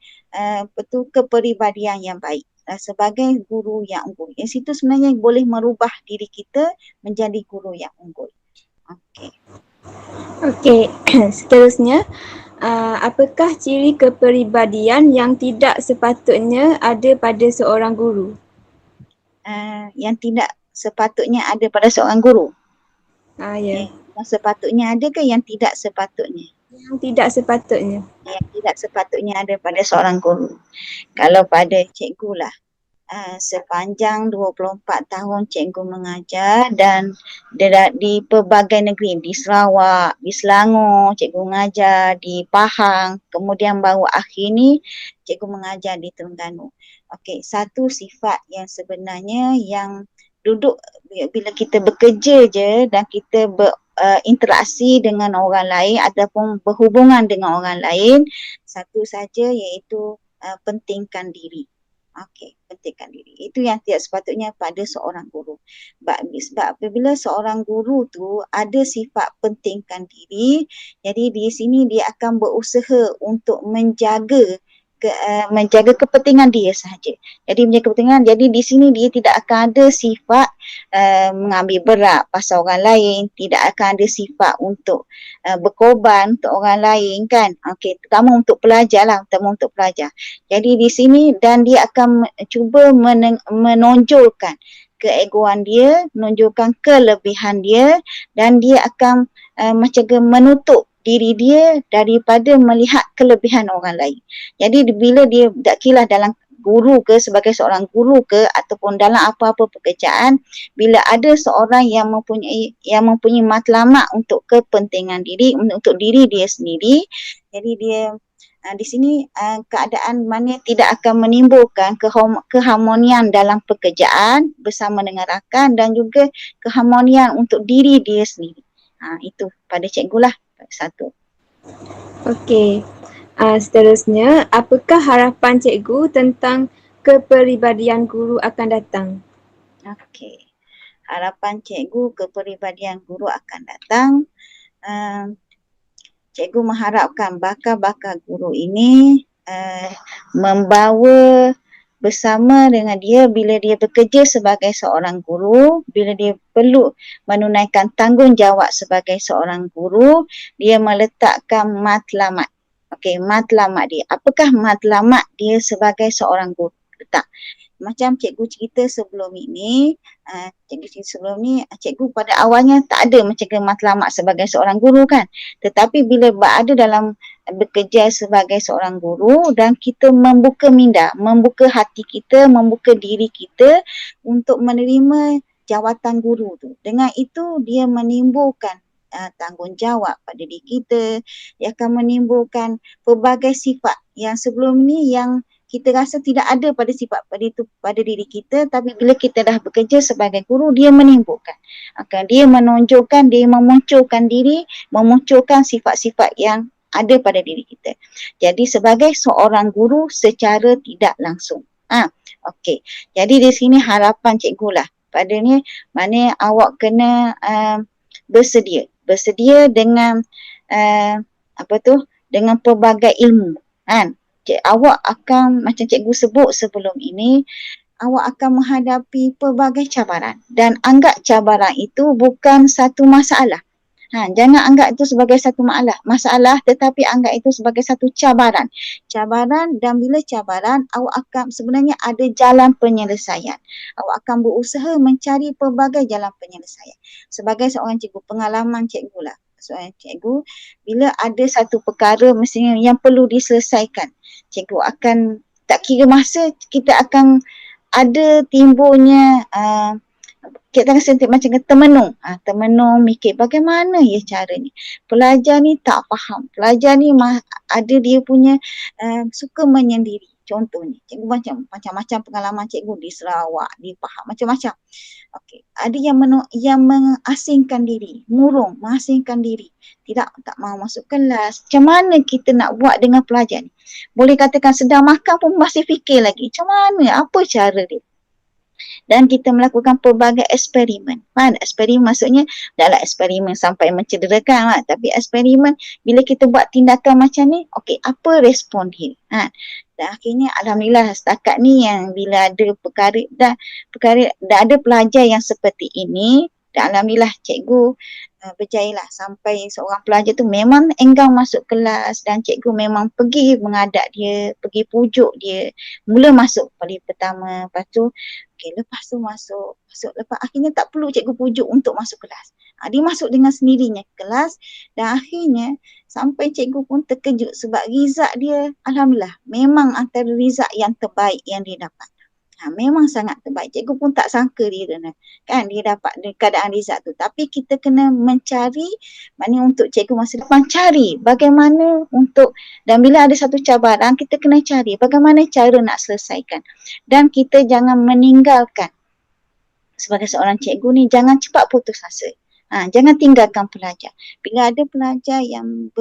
betul kepribadian yang baik sebagai guru yang unggul. Yang situ sebenarnya boleh merubah diri kita menjadi guru yang unggul. Okey, seterusnya, apakah ciri kepribadian yang tidak sepatutnya ada pada seorang guru? Yang tidak sepatutnya ada pada seorang guru? Ya. Yang sepatutnya ada ke yang tidak sepatutnya? Yang tidak sepatutnya. Yang tidak sepatutnya ada pada seorang guru. Kalau pada cikgu lah, sepanjang 24 tahun cikgu mengajar dan di pelbagai negeri, di Sarawak, di Selangor, cikgu mengajar, di Pahang, kemudian baru akhir ni cikgu mengajar di Terengganu. Okey, satu sifat yang sebenarnya yang duduk bila kita bekerja je dan kita berinteraksi dengan orang lain ataupun berhubungan dengan orang lain, satu saja iaitu pentingkan diri. Okey, pentingkan diri. Itu yang tidak sepatutnya pada seorang guru. Sebab apabila seorang guru tu ada sifat pentingkan diri, jadi di sini dia akan berusaha untuk menjaga kepentingan dia sahaja. Jadi menjaga kepentingan, jadi di sini dia tidak akan ada sifat mengambil berat pasal orang lain, tidak akan ada sifat untuk berkorban untuk orang lain kan. Okey, terutama untuk pelajar lah, Jadi di sini dan dia akan cuba menonjolkan keegoan dia, menunjukkan kelebihan dia dan dia akan macam menutup diri dia daripada melihat kelebihan orang lain. Jadi bila dia tak kira dalam guru ke, sebagai seorang guru ke ataupun dalam apa-apa pekerjaan, bila ada seorang yang mempunyai matlamat untuk kepentingan diri, untuk diri dia sendiri, jadi dia di sini keadaan mana tidak akan menimbulkan keharmonian dalam pekerjaan bersama dengan rakan dan juga keharmonian untuk diri dia sendiri. Itu pada cikgu lah. Satu. Okey. Seterusnya, apakah harapan cikgu tentang kepribadian guru akan datang? Okey. Harapan cikgu kepribadian guru akan datang. Cikgu mengharapkan bakal-bakal guru ini membawa bersama dengan dia bila dia bekerja sebagai seorang guru, bila dia perlu menunaikan tanggungjawab sebagai seorang guru, dia meletakkan matlamat. Okey, matlamat dia. Apakah matlamat dia sebagai seorang guru? Letak. Macam cikgu cerita sebelum ini, cikgu pada awalnya tak ada macam matlamat sebagai seorang guru kan. Tetapi bila berada dalam bekerja sebagai seorang guru dan kita membuka minda, membuka hati kita, membuka diri kita untuk menerima jawatan guru tu. Dengan itu dia menimbulkan tanggungjawab pada diri kita, dia akan menimbulkan pelbagai sifat yang sebelum ni yang kita rasa tidak ada pada sifat pada diri kita, tapi bila kita dah bekerja sebagai guru, dia menimbulkan. Dia menonjolkan, dia memunculkan diri, memunculkan sifat-sifat yang ada pada diri kita. Jadi sebagai seorang guru secara tidak langsung. Okey. Jadi di sini harapan cikgu lah. Pada ni, mana awak kena bersedia dengan dengan pelbagai ilmu. Awak akan, macam cikgu sebut sebelum ini, awak akan menghadapi pelbagai cabaran dan anggap cabaran itu bukan satu masalah. Jangan anggap itu sebagai satu masalah tetapi anggap itu sebagai satu cabaran. Cabaran, dan bila cabaran awak akan sebenarnya ada jalan penyelesaian. Awak akan berusaha mencari pelbagai jalan penyelesaian. Sebagai seorang cikgu, pengalaman cikgu lah. Seorang cikgu, bila ada satu perkara mestinya yang perlu diselesaikan, cikgu akan tak kira masa kita akan ada timbulnya kita rasa macam termenung. Termenung mikir bagaimana ya caranya. Pelajar ni tak faham. Pelajar ni ada dia punya suka menyendiri. Contohnya, cikgu macam-macam pengalaman cikgu di Sarawak, di Pahang, macam-macam. Okey, ada yang mengasingkan diri, mengasingkan diri. Tak mahu masuk kelas. Macam mana kita nak buat dengan pelajar ni? Boleh katakan sedang makan pun masih fikir lagi. Macam mana? Apa cara dia? Dan kita melakukan pelbagai eksperimen. Eksperimen maksudnya taklah eksperimen sampai mencederakan, tapi eksperimen bila kita buat tindakan macam ni, okey, apa respon dia? Dan akhirnya alhamdulillah setakat ni yang bila ada perkara dah ada pelajar yang seperti ini, dan alhamdulillah cikgu berjayalah sampai seorang pelajar tu memang enggan masuk kelas dan cikgu memang pergi menghadap dia, pergi pujuk dia. Mula masuk kali pertama, lepas tu lepas tu masuk lepas akhirnya tak perlu cikgu pujuk untuk masuk kelas. Dia masuk dengan sendirinya ke kelas dan akhirnya sampai cikgu pun terkejut sebab result dia alhamdulillah memang antara result yang terbaik yang dia dapat. Memang sangat terbaik. Cikgu pun tak sangka dia dapat keadaan result tu. Tapi kita kena mencari, maknanya untuk cikgu masa depan cari bagaimana untuk, dan bila ada satu cabaran kita kena cari bagaimana cara nak selesaikan. Dan kita jangan meninggalkan, sebagai seorang cikgu ni jangan cepat putus asa. Jangan tinggalkan pelajar. Bila ada pelajar yang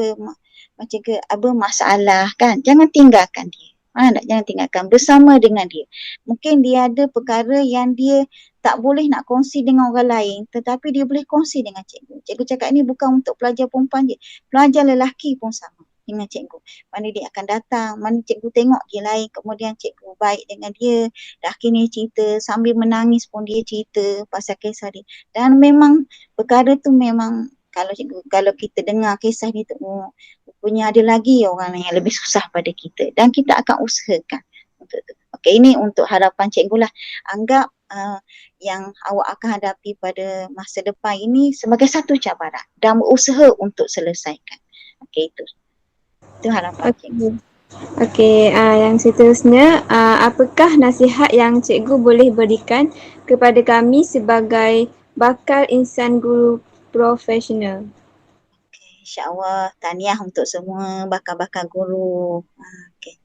bermasalah jangan tinggalkan dia. Jangan tinggalkan, bersama dengan dia. Mungkin dia ada perkara yang dia tak boleh nak kongsi dengan orang lain, tetapi dia boleh kongsi dengan cikgu. Cikgu cakap ni bukan untuk pelajar perempuan je, pelajar lelaki pun sama dengan cikgu. Mana dia akan datang, mana cikgu tengok dia lain, kemudian cikgu baik dengan dia, dan akhirnya cerita, sambil menangis pun dia cerita pasal kisah dia. Dan memang perkara tu memang kalau kita dengar kisah dia tu, punya ada lagi orang yang lebih susah pada kita dan kita akan usahakan untuk tu. Okey, ini untuk harapan cikgu lah. Anggap yang awak akan hadapi pada masa depan ini sebagai satu cabaran dan berusaha untuk selesaikan. Okey, itu harapan cikgu. Okey, yang seterusnya, apakah nasihat yang cikgu boleh berikan kepada kami sebagai bakal insan guru profesional? InsyaAllah tahniah untuk semua bakal-bakal guru. Okay.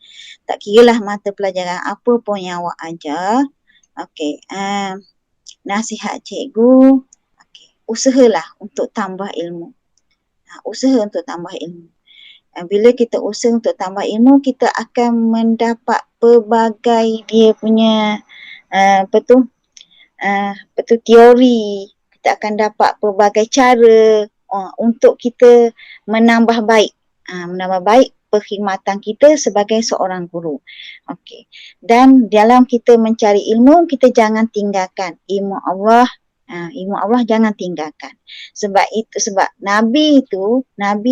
Tak kiralah mata pelajaran apa pun yang awak ajar. Okey, nasihat cikgu, usahalah untuk tambah ilmu. Usaha untuk tambah ilmu. Bila kita usaha untuk tambah ilmu, kita akan mendapat pelbagai dia punya teori. Kita akan dapat pelbagai cara untuk kita menambah baik perkhidmatan kita sebagai seorang guru. Okey. Dan dalam kita mencari ilmu, kita jangan tinggalkan ilmu Allah. Ilmu Allah jangan tinggalkan. Sebab Nabi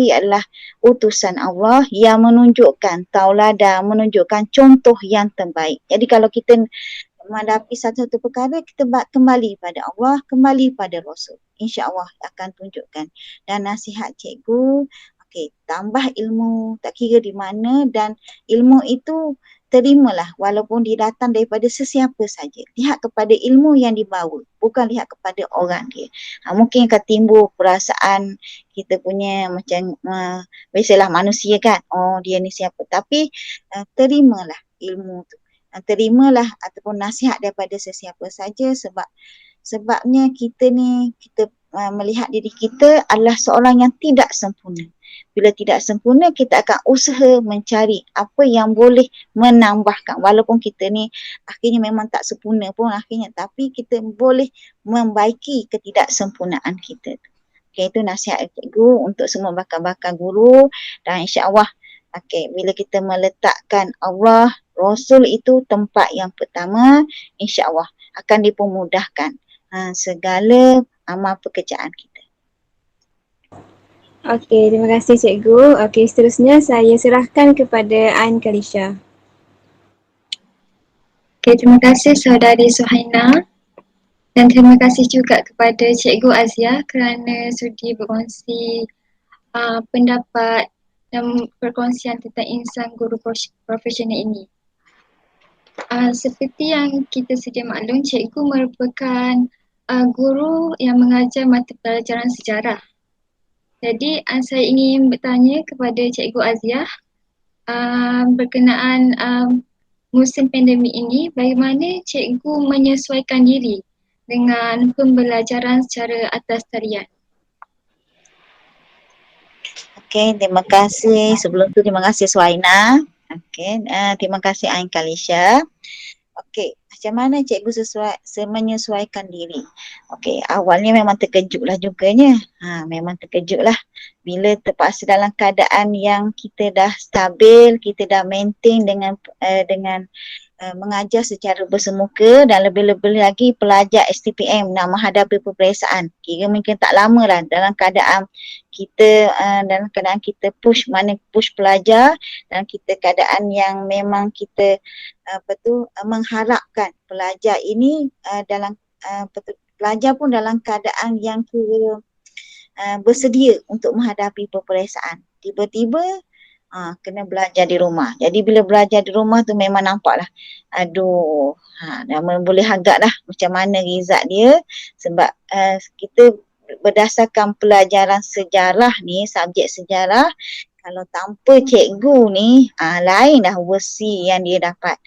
adalah utusan Allah yang menunjukkan tauladan, menunjukkan contoh yang terbaik. Jadi kalau kita menghadapi satu-satu perkara, kita kembali pada Allah, kembali pada Rasul. InsyaAllah akan tunjukkan. Dan nasihat cikgu, tambah ilmu, tak kira di mana, dan ilmu itu terimalah walaupun dia datang daripada sesiapa saja. Lihat kepada ilmu yang dibawa, bukan lihat kepada orang dia. Mungkin akan timbul perasaan kita punya macam biasalah manusia dia ni siapa. Tapi terimalah ilmu tu. Terimalah ataupun nasihat daripada sesiapa saja sebabnya kita melihat diri kita adalah seorang yang tidak sempurna. Bila tidak sempurna, kita akan usaha mencari apa yang boleh menambahkan. Walaupun kita ni akhirnya memang tak sempurna pun akhirnya, tapi kita boleh membaiki ketidaksempurnaan kita. Okay, itu nasihat cikgu untuk semua bakal-bakal guru. Dan insyaAllah bila kita meletakkan Allah, Rasul itu tempat yang pertama, insyaAllah akan dipermudahkan segala amal pekerjaan kita. Okey, terima kasih Cikgu. Okey, seterusnya saya serahkan kepada Ain Kalisha. Okay, terima kasih Saudari Suhaina dan terima kasih juga kepada Cikgu Azia kerana sudi berkongsi pendapat dan perkongsian tentang insan guru profesional ini. Seperti yang kita sedia maklum, cikgu merupakan guru yang mengajar mata pelajaran sejarah. Jadi saya ingin bertanya kepada Cikgu Aziah berkenaan musim pandemik ini, bagaimana cikgu menyesuaikan diri dengan pembelajaran secara atas talian? Okey, terima kasih. Sebelum tu terima kasih Suhaina. Okey, terima kasih Ain Kalisha. Okey, macam mana cikgu menyesuaikan diri? Okey, awalnya memang terkejutlah juganya. Memang terkejutlah bila terpaksa dalam keadaan yang kita dah stabil, kita dah maintain dengan mengajar secara bersemuka dan lebih-lebih lagi pelajar STPM nak menghadapi peperiksaan. Kira mungkin tak lama lah dalam keadaan kita push pelajar dan kita keadaan yang memang kita mengharapkan pelajar ini pelajar pun dalam keadaan yang bersedia untuk menghadapi peperiksaan. Tiba-tiba kena belajar di rumah. Jadi bila belajar di rumah tu memang nampaklah dah boleh agak dah macam mana result dia sebab kita berdasarkan pelajaran sejarah ni, subjek sejarah, kalau tanpa cikgu ni lain dah versi yang dia dapat.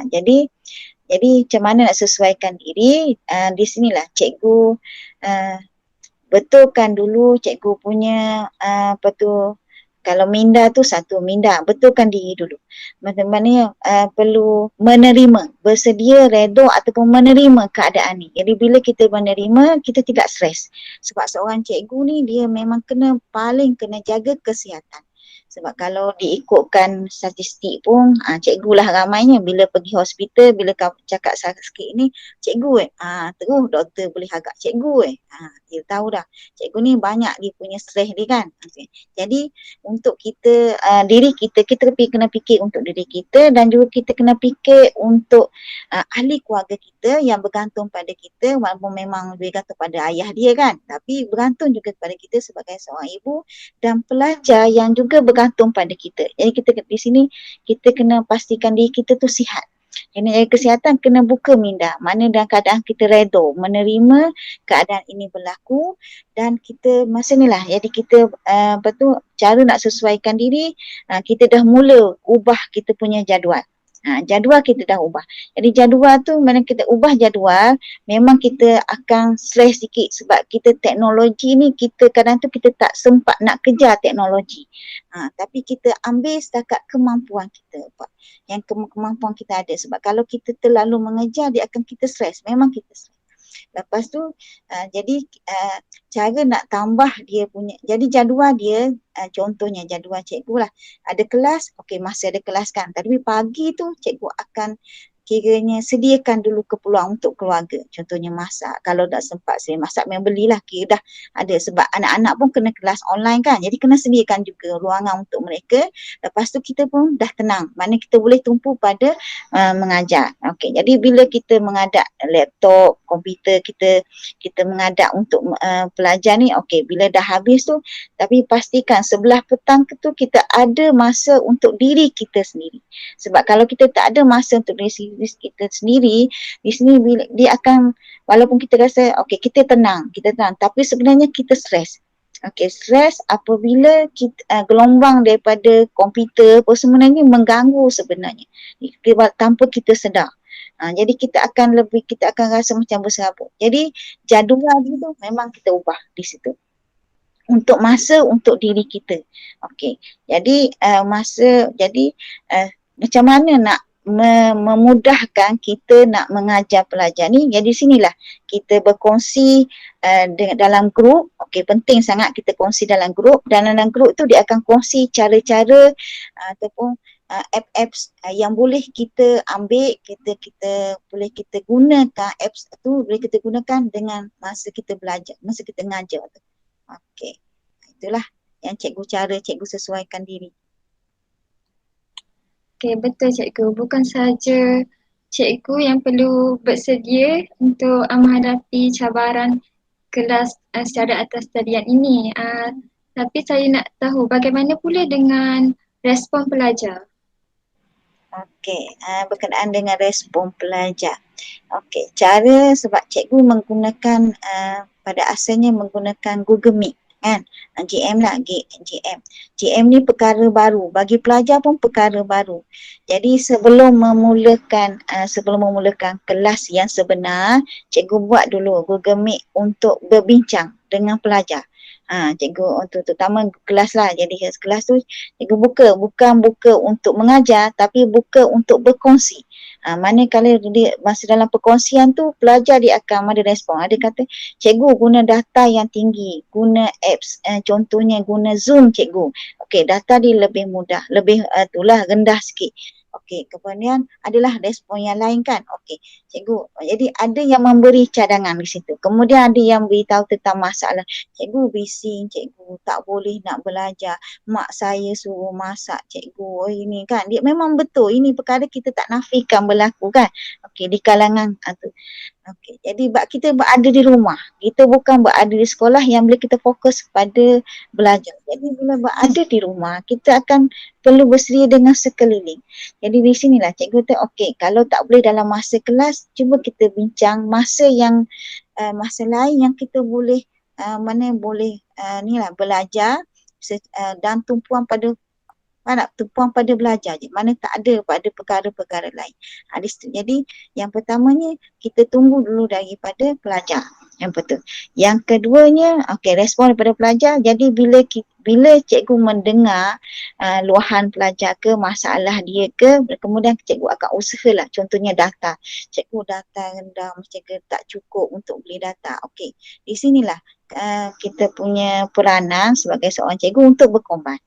Jadi macam mana nak sesuaikan diri, di sinilah cikgu betulkan dulu cikgu punya kalau minda tu satu minda, betulkan diri dulu. Bagaimana perlu menerima, bersedia, redha ataupun menerima keadaan ni. Jadi bila kita menerima, kita tidak stres. Sebab seorang cikgu ni dia memang paling kena jaga kesihatan. Sebab kalau diikutkan statistik pun cikgu lah ramainya bila pergi hospital, bila kau cakap sakit ni, cikgu terus doktor boleh agak cikgu dia tahu dah. Cikgu ni banyak dia punya stres dia kan. Jadi untuk kita diri kita kena fikir untuk diri kita dan juga kita kena fikir untuk ahli keluarga kita yang bergantung pada kita, walaupun memang bergantung pada ayah dia kan, tapi bergantung juga kepada kita sebagai seorang ibu dan pelajar yang juga bergantung pada kita. Jadi kita di sini kita kena pastikan diri kita tu sihat. Kena jaga kesihatan, kena buka minda. Mana dalam keadaan kita redha, menerima keadaan ini berlaku dan kita masa ni lah. Jadi kita cara nak sesuaikan diri, kita dah mula ubah kita punya jadual. Jadual kita dah ubah. Jadi jadual tu mana kita ubah jadual, memang kita akan stres sikit sebab kita teknologi ni kita kadang tu kita tak sempat nak kejar teknologi. Tapi kita ambil setakat kemampuan kita. Yang kemampuan kita ada. Sebab kalau kita terlalu mengejar, dia akan kita stres. Memang kita stres. Lepas tu jadi cara nak tambah dia punya, jadi jadual dia contohnya jadual cikgu lah, ada kelas, okey masih ada kelas kan, tapi pagi tu cikgu akan kiranya sediakan dulu keperluan untuk keluarga, contohnya masak. Kalau tak sempat saya masak, memang belilah, kira dah ada sebab anak-anak pun kena kelas online kan, jadi kena sediakan juga ruangan untuk mereka. Lepas tu kita pun dah tenang, mana kita boleh tumpu pada mengajar. Okey, jadi bila kita mengadap laptop, komputer kita mengadap untuk pelajar ni, okey bila dah habis tu, tapi pastikan sebelah petang tu kita ada masa untuk diri kita sendiri. Sebab kalau kita tak ada masa untuk diri kita sendiri, di sini dia akan, walaupun kita rasa okey kita tenang, tapi sebenarnya kita stres. Okey, stres apabila kita gelombang daripada komputer apa sebenarnya mengganggu sebenarnya tanpa kita sedar. Jadi kita akan rasa macam berserabut. Jadi jadual itu memang kita ubah di situ. Untuk masa untuk diri kita. Okey. Jadi macam mana nak memudahkan kita nak mengajar pelajar ni. Jadi sinilah kita berkongsi dalam grup. Okey, penting sangat kita kongsi dalam grup, dan dalam grup tu dia akan kongsi cara-cara ataupun apps yang boleh kita ambil, kita boleh kita gunakan apps tu, boleh kita gunakan dengan masa kita belajar, masa kita mengajar tu. Okey. Itulah. yang cara cikgu sesuaikan diri. Okey, betul cikgu. Bukan sahaja cikgu yang perlu bersedia untuk menghadapi cabaran kelas secara atas talian ini. Tapi saya nak tahu bagaimana pula dengan respon pelajar? Okey, berkenaan dengan respon pelajar. Okey, cara sebab cikgu menggunakan pada asalnya menggunakan Google Meet kan. GM lah, GM. GM ni perkara baru, bagi pelajar pun perkara baru. Jadi sebelum memulakan kelas yang sebenar, cikgu buat dulu Google Meet untuk berbincang dengan pelajar. Cikgu untuk terutama kelas lah. Jadi kelas tu cikgu bukan buka untuk mengajar tapi buka untuk berkongsi. Manakala dia masa dalam perkongsian tu pelajar dia akan ada respon. Ada kata cikgu guna data yang tinggi, guna apps, contohnya guna Zoom cikgu. Okey, data dia lebih mudah, lebih itulah rendah sikit. Okey, kemudian adalah respon yang lain kan. Okey, cikgu. Jadi ada yang memberi cadangan di situ. Kemudian ada yang beritahu tentang masalah. Cikgu bising, cikgu tak boleh nak belajar. Mak saya suruh masak cikgu. Ini kan. Dia memang betul. Ini perkara kita tak nafikan berlaku kan. Okey, di kalangan tu. Okey, jadi kita berada di rumah. Kita bukan berada di sekolah yang bila kita fokus pada belajar. Jadi bila berada di rumah, kita akan perlu bersedia dengan sekeliling. Jadi di sinilah cikgu kata, okey, kalau tak boleh dalam masa kelas, cuba kita bincang masa lain yang kita boleh belajar dan tumpuan pada tumpuan pada belajar je. Mana tak ada pada perkara-perkara lain. Jadi yang pertamanya kita tunggu dulu daripada pelajar. Yang betul. Yang keduanya, respon daripada pelajar. Jadi bila cikgu mendengar luahan pelajar ke, masalah dia ke, kemudian cikgu akan usahalah. Contohnya data. Cikgu data rendah, cikgu tak cukup untuk beli data. Okey, di sinilah kita punya peranan sebagai seorang cikgu untuk berkorban.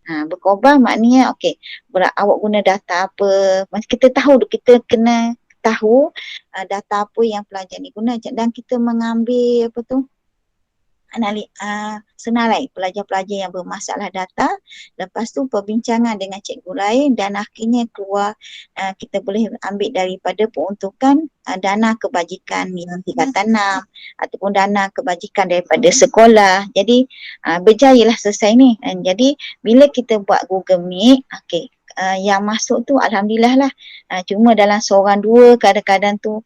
Berkorban maknanya awak guna data apa, kita kena tahu data apa yang pelajar ni guna dan kita mengambil senarai pelajar-pelajar yang bermasalah data, lepas tu perbincangan dengan cikgu lain dan akhirnya keluar kita boleh ambil daripada peruntukan dana kebajikan yang tingkatan 6 ataupun dana kebajikan daripada sekolah. Jadi berjayalah selesai ni. Jadi bila kita buat Google Meet, yang masuk tu alhamdulillah lah. Cuma dalam seorang dua kadang-kadang tu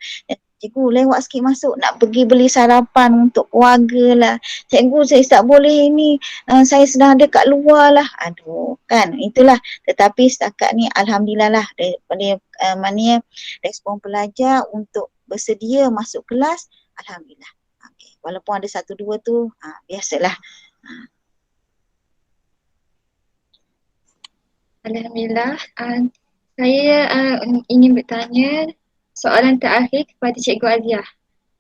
cikgu lewat sikit masuk nak pergi beli sarapan untuk keluarga lah. Cikgu saya tak boleh ini, saya sedang ada kat luar lah. Aduh kan, itulah. Tetapi setakat ni alhamdulillah lah daripada respon pelajar untuk bersedia masuk kelas, alhamdulillah. Walaupun ada satu dua tu, biasalah. Alhamdulillah. Saya ingin bertanya soalan terakhir kepada Cikgu Aziah,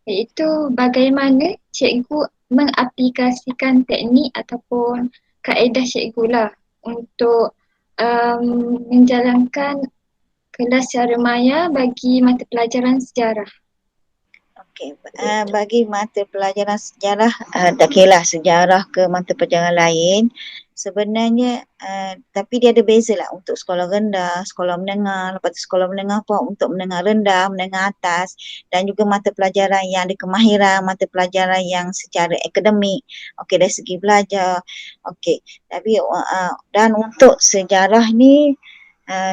iaitu bagaimana cikgu mengaplikasikan teknik ataupun kaedah cikgu lah untuk menjalankan kelas secara maya bagi mata pelajaran sejarah. Bagi mata pelajaran sejarah, tak kira sejarah ke mata pelajaran lain, sebenarnya tapi dia ada beza lah untuk sekolah rendah, sekolah menengah, lepas tu sekolah menengah pun untuk menengah rendah, menengah atas dan juga mata pelajaran yang ada kemahiran, mata pelajaran yang secara akademik, dari segi belajar. Tapi dan untuk sejarah ni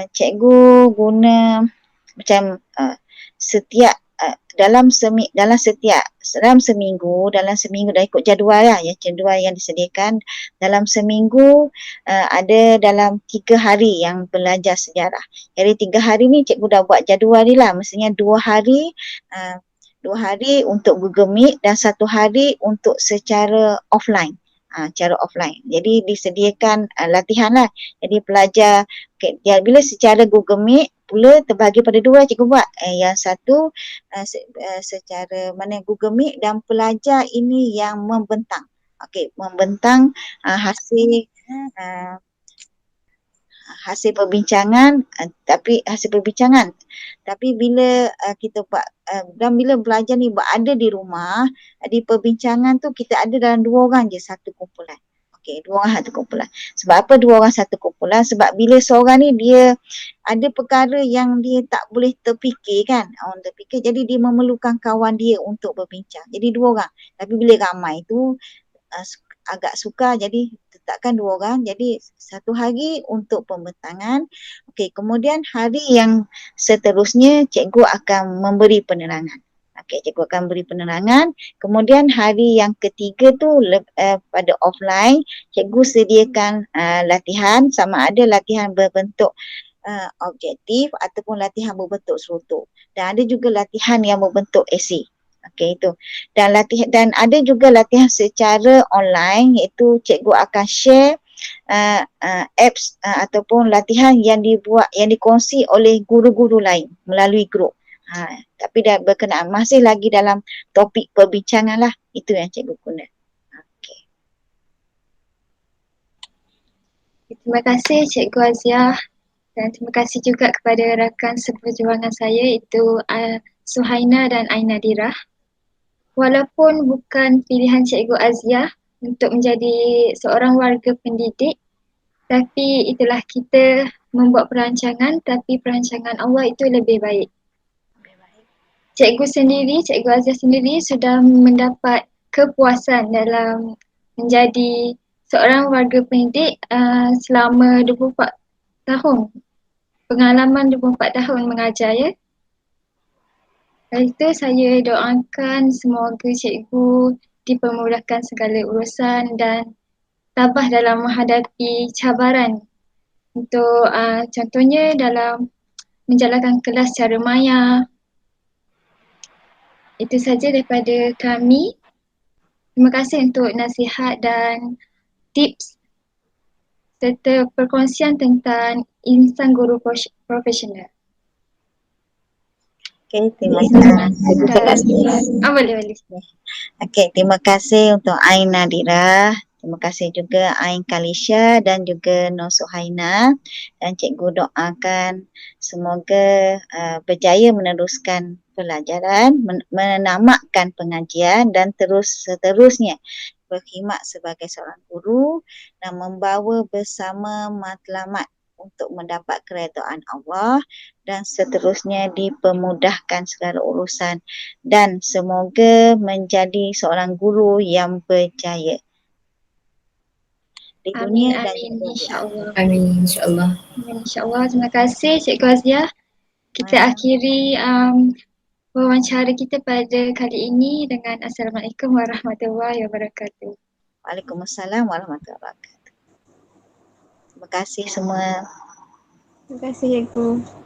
cikgu guna macam setiap dalam seminggu dah ikut jadual lah, jadual yang disediakan dalam seminggu ada dalam 3 hari yang belajar sejarah. Jadi 3 hari ni cikgu dah buat jadual ni lah, mestinya 2 hari untuk Google Meet dan 1 hari untuk secara offline. Cara offline. Jadi disediakan latihan lah. Jadi pelajar bila secara Google Meet pula terbahagi pada 2 cikgu buat. Yang satu secara Google Meet dan pelajar ini yang membentang. Membentang hasil perbincangan tapi bila kita buat dan bila belajar ni berada di rumah, di perbincangan tu kita ada dalam 2 orang je satu kumpulan. Okey, dua orang satu kumpulan. Sebab apa dua orang satu kumpulan? Sebab bila seorang ni dia ada perkara yang dia tak boleh terfikir kan, orang terfikir, jadi dia memerlukan kawan dia untuk berbincang. Jadi dua orang. Tapi bila ramai tu agak sukar, jadi letakkan dua orang. Jadi satu hari untuk pembentangan. Okey, kemudian hari yang seterusnya cikgu akan memberi penerangan. Okey, cikgu akan beri penerangan. Kemudian hari yang ketiga tu pada offline, cikgu sediakan latihan, sama ada latihan berbentuk objektif ataupun latihan berbentuk struktur. Dan ada juga latihan yang berbentuk esei. Okey, itu. Dan ada juga latihan secara online, iaitu cikgu akan share apps ataupun latihan yang dibuat, yang dikongsi oleh guru-guru lain melalui grup. Tapi dah berkenaan, masih lagi dalam topik perbincangan lah. Itu yang cikgu guna. Okay. Terima kasih Cikgu Aziah, dan terima kasih juga kepada rakan seperjuangan saya iaitu Suhaina dan Ain Nadirah. Walaupun bukan pilihan Cikgu Aziah untuk menjadi seorang warga pendidik, tapi itulah kita membuat perancangan, tapi perancangan Allah itu lebih baik. Cikgu sendiri, Cikgu Aziah sendiri sudah mendapat kepuasan dalam menjadi seorang warga pendidik selama 24 tahun. Pengalaman 24 tahun mengajar ya. Lepas itu saya doakan semoga cikgu dipermudahkan segala urusan dan tabah dalam menghadapi cabaran. Untuk contohnya dalam menjalankan kelas secara maya. Itu saja daripada kami. Terima kasih untuk nasihat dan tips serta perkongsian tentang insan guru profesional. Okey, terima kasih. Boleh. Okey, terima kasih untuk Ain Nadirah. Terima kasih juga Ain Kalisha dan juga Nur Suhaina. Dan cikgu doakan semoga berjaya meneruskan pelajaran, menamatkan pengajian dan seterusnya berkhidmat sebagai seorang guru dan membawa bersama matlamat untuk mendapat keredaan Allah dan seterusnya dipermudahkan segala urusan dan semoga menjadi seorang guru yang berjaya di dunia dan amin insya-Allah. Amin insya-Allah. Insya-Allah. Terima kasih Cikgu Aziah. Kita akhiri wawancara kita pada kali ini dengan Assalamualaikum warahmatullahi wabarakatuh. Waalaikumsalam warahmatullahi wabarakatuh. Terima kasih semua. Terima kasih cikgu.